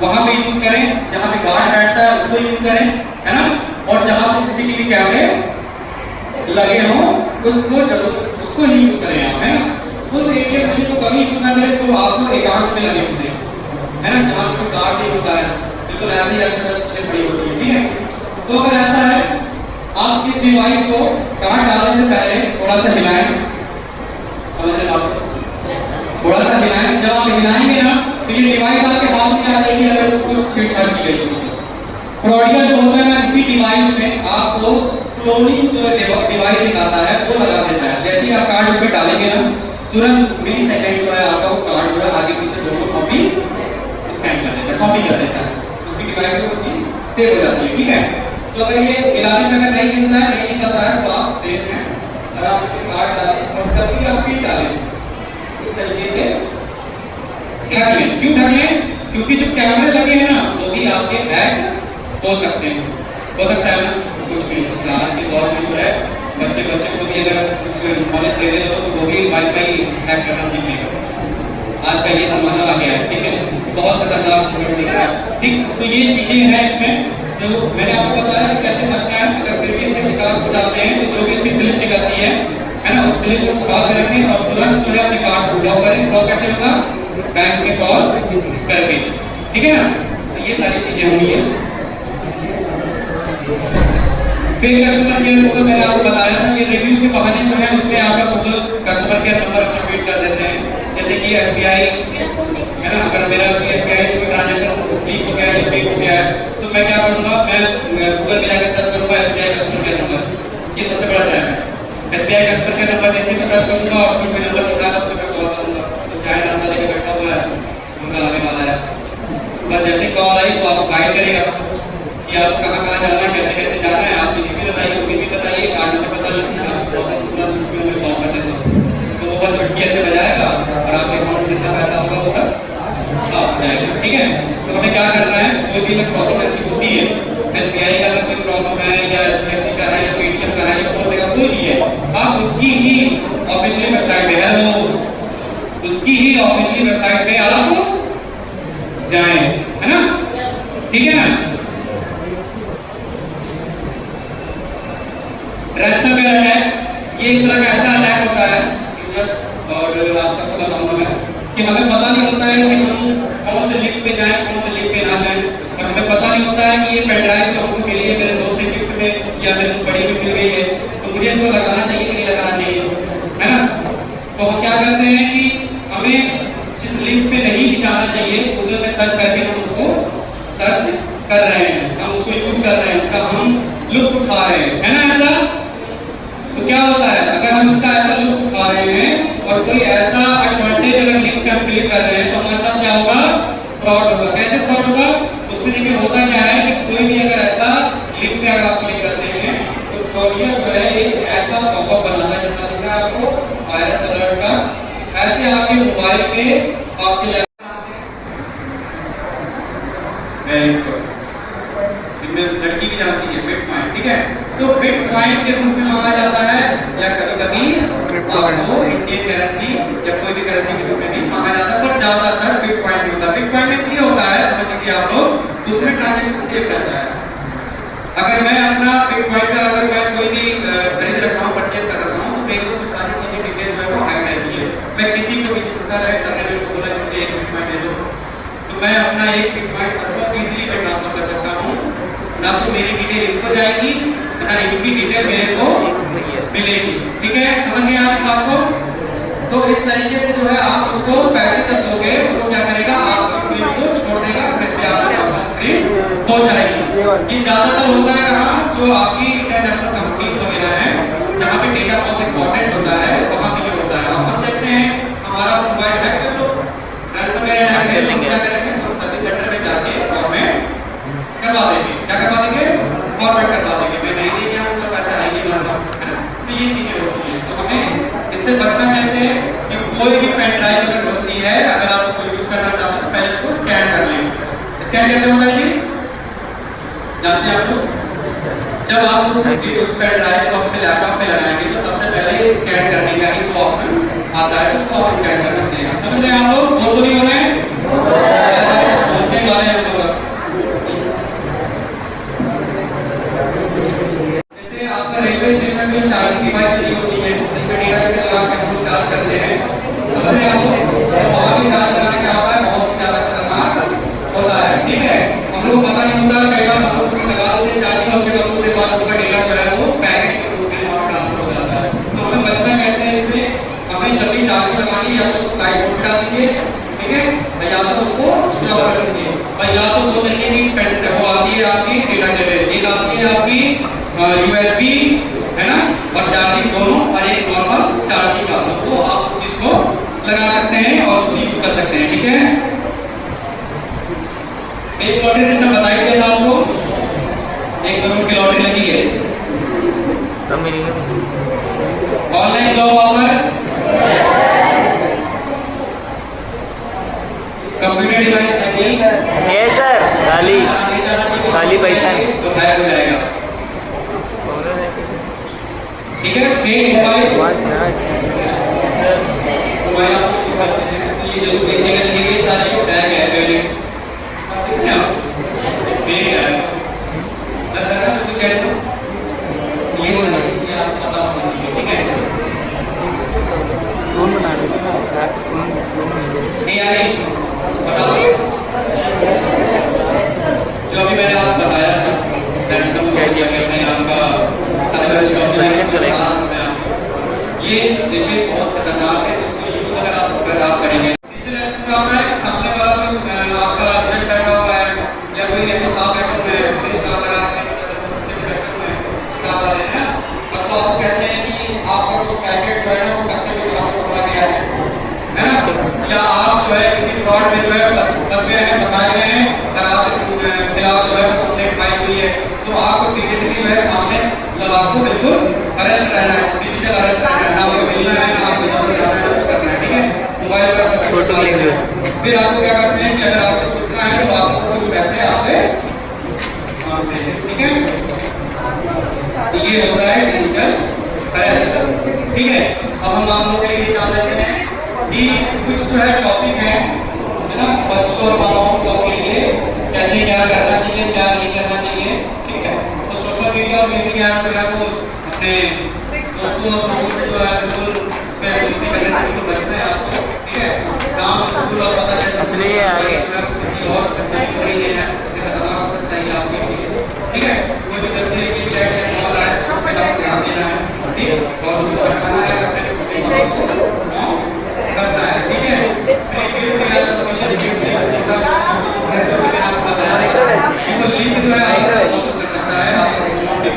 वहां पे यूज करें, जहां पे गार्ड बैठता है उसको यूज करें, है ना, और जहां पे सीसीटीवी कैमरे लगे हों उसको जरूर उसको ही यूज करें आप, है ना। उस एटीएम मशीन को कभी यूज ना करें जो आपको एकांत में लगे होते हैं, है ना, जहां पे गार्ड नहीं होता है, बिल्कुल ऐसे ही ऐसे पड़ी होती है। ठीक है, तो अगर ऐसा है आप इस डिवाइस को कार्ड डालने से पहले थोड़ा सा हिलाएं, समझ रहे हैं आप, थोड़ा सा हिलाएं, जब आप हिलाएंगे ना तो ये डिवाइस आपके हाथ में आ जाएगी अगर कुछ छेड़छाड़ की गई होगी। फ्रॉडिया जो होता है ना इसी डिवाइस में आपको क्लोनिंग जो डिवाइस दिखाता है वो लगा देता है, जैसे ही आप कार्ड उसमें डालेंगे ना तुरंत मिली सेकेंड जो है आपका वो कार्ड जो है आगे पीछे दोनों कॉपी स्कैन कर देता है, कॉपी कर देता है, उसकी डिवाइस में वो सेव हो जाती है। ठीक है, तो अगर ये मिलाने में अगर नहीं मिलता है, नहीं निकलता है तो आप सेव में आराम से कार्ड डालें और जब भी आप पिन डालें इस तरीके से ढक लें। क्यों ढक लें? क्योंकि जो कैमरे लगे हैं ना वो भी आपके हैक हो सकते हैं, हो सकता है ना, कुछ भी हो सकता है। आज के दौर में जो है बच्चे को भी अगर कुछ नॉलेज दे दे तो वो भी वाईफाई हैक करना सीख लेगा, आज का ये जमाना आ गया है। ठीक है, बहुत खतरनाक। ठीक, तो ये चीजें हैं इसमें जो मैंने आपको बताया कि कैसे बचना है अगर फिर भी इसके शिकार हो जाते हैं तो जो भी इसकी स्लिप निकलती है ना, उस स्लिप को संभाल कर रखें और तुरंत जो है अपने कार्ड को ब्लॉक करें। ब्लॉक कैसे होगा? बैंक में कॉल करके, ठीक है ना। तो ये सारी चीजें होनी है। फिर कस्टमर केयर गूगल मैंने आपको बताया था कि रिव्यू के बहाने जो है उसमें आपका गूगल कस्टमर केयर नंबर अपना फीड कर देते हैं, जैसे कि एसबीआई है ना, अगर मेरा एसबीआई कोई ट्रांजैक्शन लीक हो गया या फेक हो गया है तो मैं क्या करूंगा, मैं गूगल में जाकर सर्च करूंगा एसबीआई कस्टमर केयर नंबर, ये सबसे बड़ा ट्रैप है। एसबीआई कस्टमर केयर नंबर जैसे भी सर्च करूंगा और उसमें कोई नंबर निकला तो उसमें कॉल करूंगा, तो चाहे नाश्ता लेके बैठा हुआ है उनका आने वाला है, बस जैसे कॉल आई तो आपको गाइड करेगा कि आपको कहाँ जाना है, कैसे कैसे जाना है, आप सीधी बताइए, ओटीपी बताइए, कार्ड नंबर बता दीजिए, आपको प्रॉब्लम पूरा छुट्टियों में सॉल्व कर देता हूँ। तो वो बस छुट्टी ऐसे बजाएगा और आपके अकाउंट में जितना पैसा होगा वो सब साफ हो जाएगा। ठीक है, तो हमें क्या करना है, कोई भी अगर प्रॉब्लम ऐसी होती है, एसबीआई का अगर कोई प्रॉब्लम है या एचडीएफसी का है या पेटीएम का है या फोन पे का कोई भी है, आप उसकी ही ऑफिशियल वेबसाइट पे, हेलो, उसकी ही ऑफिशियल वेबसाइट पे आप जाएं, है ना, ठीक है ना। रैंसमवेयर अटैक, ये एक तरह का ऐसा अटैक होता है और आप सबको बताऊंगा मैं कि हमें पता नहीं होता है कि हम कौन से लिंक पे जाएं, कौन से लिंक पे ना जाएं, और हमें पता नहीं होता है कि कोई ऐसा एडवांटेज अगर लिंक पे हम क्लिक कर रहे हैं तो हमारे साथ क्या होगा, फ्रॉड होगा। कैसे फ्रॉड होगा, उसमें देखिए होता क्या है कि कोई भी अगर ऐसा लिंक पे अगर आप क्लिक करते हैं तो फ्रॉडिया जो है एक ऐसा पॉपअप बनाता है, जैसा दिख रहा है आपको वायरस अलर्ट का, ऐसे आपके मोबाइल पे आपके लड़की भी जानती है बिटकॉइन, ठीक है। तो बिटकॉइन के रूप में मांगा जाता है या कभी-कभी आपको इंडियन करेंसी या कोई भी करेंसी के रूप में भी मांगा जाता है, पर ज्यादातर बिटकॉइन में होता है। बिटकॉइन में इसलिए होता है, समझ लीजिए आप लोग, उसमें ट्रांजैक्शन सेव रहता है। अगर मैं अपना बिटकॉइन का अगर मैं कोई भी खरीद रखा हूँ, परचेज कर रखा हूँ, तो मेरी उसमें सारी चीजें डिटेल जो है वो हाइड रहती है। मैं किसी को भी सर ने मेरे को बोला कि मुझे एक बिटकॉइन दे दो, तो मैं अपना एक बिटकॉइन सबको इजीली से ट्रांसफर कर सकता हूँ। ना तो मेरी डिटेल इनको जाएगी, ना इनकी डिटेल मेरे को मिलेगी, ठीक है। समझ गए आप इस बात को? तो इस तरीके से जो है आप उसको पैसे जब दोगे तो वो क्या करेगा, आपकी स्क्रीन को छोड़ देगा, फिर से आपकी स्क्रीन हो जाएगी। ये ज्यादातर होता है कहाँ, जो आपकी इंटरनेशनल कंपनीज वगैरह हैं, जहाँ पे डेटा बहुत इंपॉर्टेंट होता है, वहाँ पे ये होता है। हम जैसे हैं, हमारा मोबाइल हैक कर लो, रैंसमवेयर अटैक है, तो क्या करेंगे, हम सर्विस सेंटर में जाके फॉर्मेट करवा देंगे। क्या करवा देंगे? फॉर्मेट करवा देंगे। मैं नहीं दे गया तो पैसा आएगी हमारे पास, है ना। तो ये चीजें होती हैं। तो हमें इससे बचना कैसे है कि कोई भी पेन ड्राइव अगर होती है, अगर आप उसको यूज करना चाहते हैं तो पहले उसको स्कैन कर लें। स्कैन कैसे होता है जी, जानते हैं आप लोग? जब आप उस पेन ड्राइव को अपने लैपटॉप पे लगाएंगे तो सबसे पहले स्कैन करने का ही वो ऑप्शन आता है, तो उसको आप स्कैन कर सकते हैं। समझ रहे हैं आप लोग? बोल तो नहीं हो रहे हैं? पहुंचने वाले हैं हम लोग। जैसे आपका रेलवे स्टेशन में चार्जिंग डिवाइस लगी होती है, जिसमें डेटा केबल लगा के हम लोग चार्ज करते हैं। समझ रहे हैं आप लोग? तो वहाँ भी चार्ज लगाने क्या होता है, बहुत ज्यादा खतरनाक होता है, ठीक है। हम लोग को पता नहीं होता, कई बार हम लोग उसमें लगा देते हैं चार्जिंग, उसके बाद उसके बाद उनका डेटा जो है वो पैकेट के रूप में वहाँ ट्रांसफर हो जाता है। तो हमें बचना कैसे है इससे? हमें जब भी चार्जिंग लगानी है, या तो उसको फ्लाइट मोड हटा दीजिए, ठीक है, या तो उसको स्विच ऑफ कर दीजिए। और या तो दो तरीके की वो आती है आपकी डेटा केबल, एक आती है आपकी USB, है ना, और चार्जिंग दोनों, और एक नॉर्मल चार्जिंग का, तो आप उस चीज को लगा सकते हैं और उसको यूज कर सकते हैं, ठीक है। एक लॉटरी सिस्टम बताई थी आपको, 1 करोड़ की लॉटरी लगी है। Online job offer, computer device है सर, खाली पैसा तो हैक हो जाएगा, ठीक है। फेक मोबाइल आप यूज करते हैं तो ये जरूर देखने का देखिए, ये सारा जो टैग है पहले फेक है, लग रहा है तो कुछ है, ये सारी चीजें आपको पता होनी चाहिए, ठीक है। AI बता दो, जो अभी मैंने आपको बताया था, अगर मैं आपका साइबर सिक्योरिटी बता रहा हूं मैं आपको, ये देखिए बहुत खतरनाक है। इसको यूज अगर आप करेंगे, डिजिटल एजेंट का है, सामने वाला कोई आपका जज बैठा हुआ है या कोई ऐसा साहब बैठा हुआ है, मिनिस्टर लगा के से बैठे हुए हैं स्टाफ वाले हैं, और तो आपको कहते हैं कि आपका कुछ पैकेट जो है ना वो कस्टमर को आपको पकड़ा गया है ना, या आप जो है किसी फ्रॉड में जो है फंस गए हैं, फंसाए गए हैं, और आपके खिलाफ जो है कंप्लेंट फाइल हुई है, तो आपको डिजिटली जो है सामने, मतलब आपको बिल्कुल अरेस्ट रहना है, डिजिटल अरेस्ट रहना है, आपको मिलना है, आपको कुछ करना है, ठीक है। मोबाइल पर फोटो लेंगे, फिर आपको क्या करते हैं कि अगर आपको छूटना है तो आपको कुछ पैसे आपसे मांगते हैं, ठीक है। तो ये होता है डिजिटल अरेस्ट, ठीक है। अब हम आप लोगों के लिए जान लेते हैं कि कुछ जो है टॉपिक है ना, फर्स्ट फ्लोर वालों के लिए कैसे क्या करना चाहिए, क्या नहीं करना चाहिए, ठीक है। तो सोशल मीडिया और मीडिया जो है वो अपने दोस्तों और लोगों से जो है बिल्कुल दोस्ती करने से बिल्कुल बचना है आपको, ठीक है। काम स्कूल और पता चलता असली है आगे किसी और तकनीक को नहीं लेना है, बच्चे खतरनाक हो सकता है आपके लिए, ठीक है। कोई भी तस्वीर की चैट या कॉल आए तो उस पर आपको ध्यान देना है, ठीक, और उसको रखना है, अपने करना है, ठीक है। लिंक जो है आप कर सकता है, आप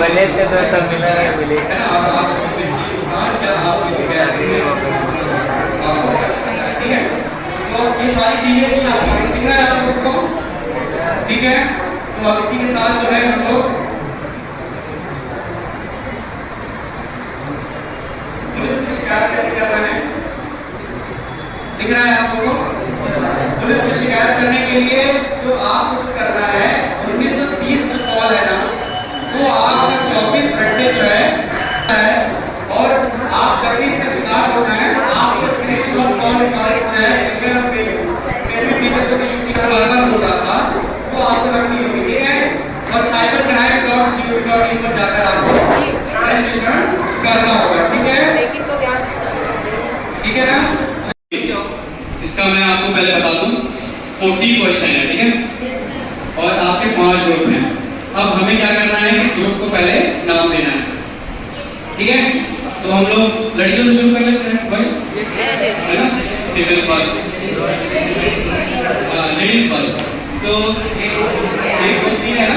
बने थे तो तब मिला है, मिले है ना, और आप क्या आप ये सारी चीजें दिख रहा है आप लोगों को, ठीक है। तो अब इसी के साथ जो है हम लोग पुलिस में शिकायत कैसे कर रहे हैं, दिख रहा है आप लोगों को। पुलिस में शिकायत करने के लिए जो आपको करना है 1930 जो कॉल है ना, वो आपका 24 घंटे जो है, और आप जब भी इससे शिकार होना है आपको स्क्रीनशॉट कॉल रिकॉर्डिंग जो है यूपी का बार हो रहा था, वो आपको रखनी होगी, ठीक है। और cybercrime.gov.in पर जाकर आपको रजिस्ट्रेशन करना होगा, ठीक है, ठीक है ना। इसका मैं आपको पहले बता दूं 40 क्वेश्चन है, ठीक है, और आपके 5 ग्रुप हैं। अब हमें क्या करना है कि ग्रुप को पहले नाम देना है, ठीक है। तो हम लोग लड़कियों से शुरू कर लेते हैं भाई, है ना, फीमेल फर्स्ट, लेडीज फर्स्ट। तो एक ग्रुप सीन है ना,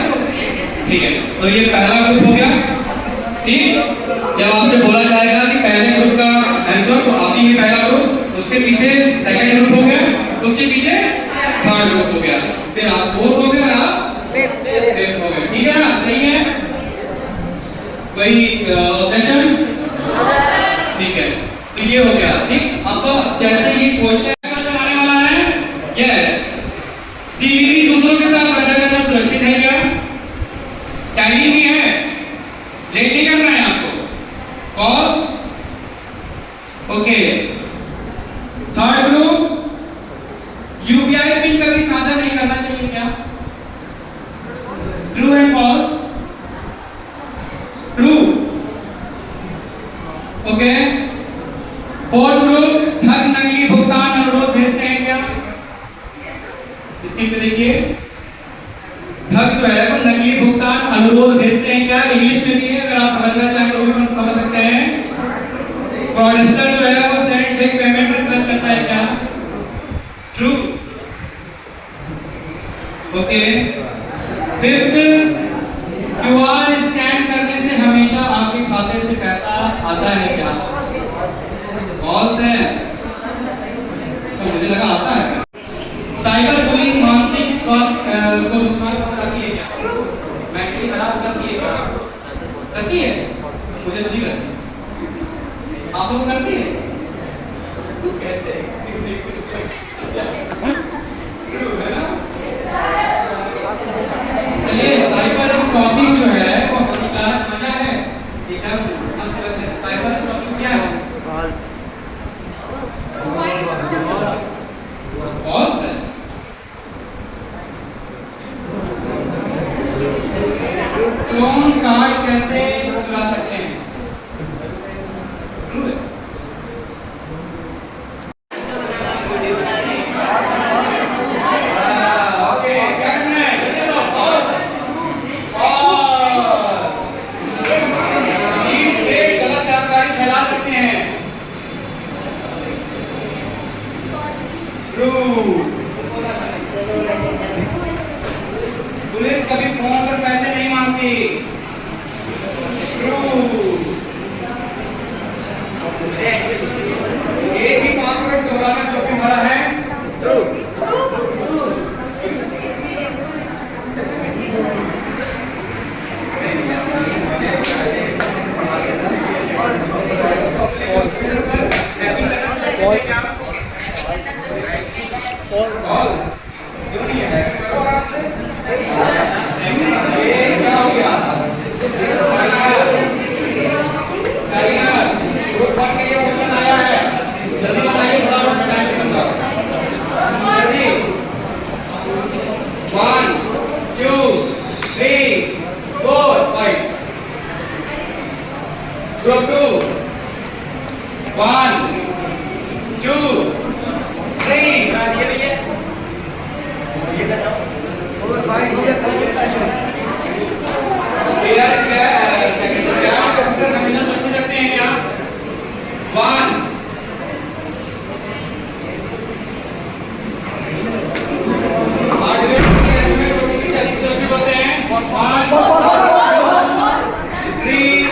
ठीक है। तो ये पहला ग्रुप हो गया, ठीक। जब आपसे बोला जाएगा कि पहले ग्रुप का आंसर, तो आप ही पहला ग्रुप, उसके पीछे सेकंड ग्रुप हो गया, उसके पीछे थर्ड ग्रुप हो गया, फिर आप फोर्थ हो गया, आप फिफ्थ हो गए, ठीक है ना, सही है। कोई ऑब्जेक्शन, ठीक है। तो ये हो गया, ठीक। अब जैसे ये क्वेश्चन आने वाला है, यस, सीवीवी दूसरों के साथ साझा करना सुरक्षित है क्या? टाइमिंग भी है, लेट नहीं करना है आपको, calls, okay. Third group, UPI pin कभी साझा नहीं करना चाहिए क्या? True and false? True, okay. Fourth group, ठग नकली भुगतान अनुरोध भेजते हैं क्या? स्क्रीन पे देखिए, ठग जो है वो नकली भुगतान अनुरोध भेजते हैं क्या? इंग्लिश में भी है, अगर आप समझना चाहें तो भी समझ सकते हैं। फ्रॉडस्टर जो है वो सेंड बिग पेमेंट रिक्वेस्ट करता है क्या? True, okay. Fifth, QR scan करने से हमेशा आपके खाते से पैसा आता है क्या? फॉल्स है, तो मुझे लगा आता है। साइबर बुलिंग मानसिक स्वास्थ्य को नुकसान पहुंचाती है क्या? मेंटली खराब करती है क्या? करती है, मुझे तो नहीं करती, आप लोग करती है? कैसे? चलिए, साइबर स्टॉकिंग जो है वो हानिकारक मजा है, एकदम मस्त लगता है। साइबर स्टॉकिंग क्या है? फॉल्स है। क्लोन कार्ड कैसे चुरा सकते हैं? ट्रू है। ओके, क्या करना है? गलत जानकारी फैला सकते हैं। ट्रू, पुलिस कभी फोन पर पैसे नहीं मांगती। ट्रू, एक ही पासवर्ड दोहराना जोखिम भरा है। ट्रू, फॉल्स, क्यों नहीं है? करो आराम से। ये क्या हो गया? ग्रुप 1 के लिए क्वेश्चन आया है, जल्दी बताइए, फटाफट टाइम खत्म करो जल्दी। 1 2 3 4 5। ग्रुप 2, 1 2 3। और भाई हो गया यार, क्या कंप्यूटर हमेशा सुरक्षित रखते हैं क्या? 1 हार्डवेयर के एसएमएस ओटीपी जल्दी सुरक्षित होते हैं। 1 2 3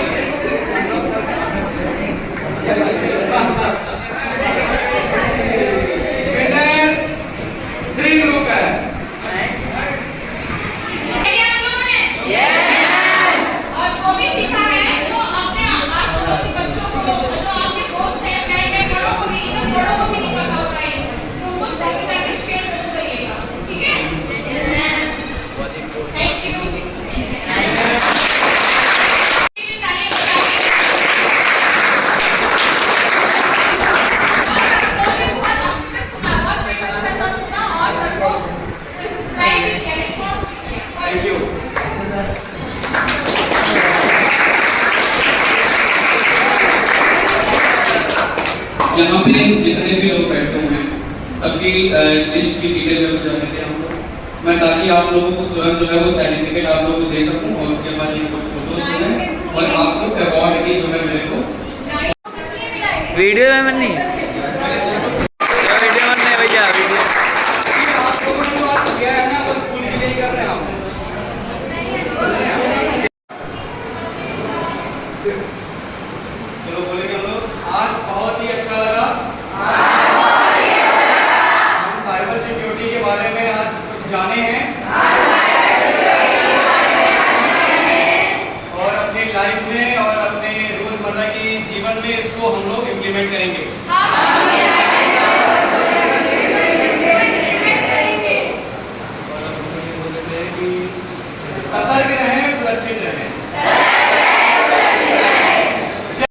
यहाँ पे जितने भी लोग बैठे हुए हैं सबकी लिस्ट की डिटेल में हो जाने थे हम लोग, मैं ताकि आप लोगों को तुरंत जो है वो सर्टिफिकेट आप लोगों को दे सकूं और उसके बाद ये कुछ फोटोज जो है और आपको अवार्ड की जो है मेरे को वीडियो में बननी वीडियो बनने भैया वीडियो आप लोगों ने जो आज किया है ना वो स्कूल के लिए कर रहे हैं आप। चलो बोलेंगे हम लोग आज बहुत ही अच्छा लगा। हम साइबर सिक्योरिटी के बारे में आज कुछ जाने हैं और अपनी लाइफ में और अपने रोजमर्रा की जीवन में इसको हम लोग इम्प्लीमेंट करेंगे।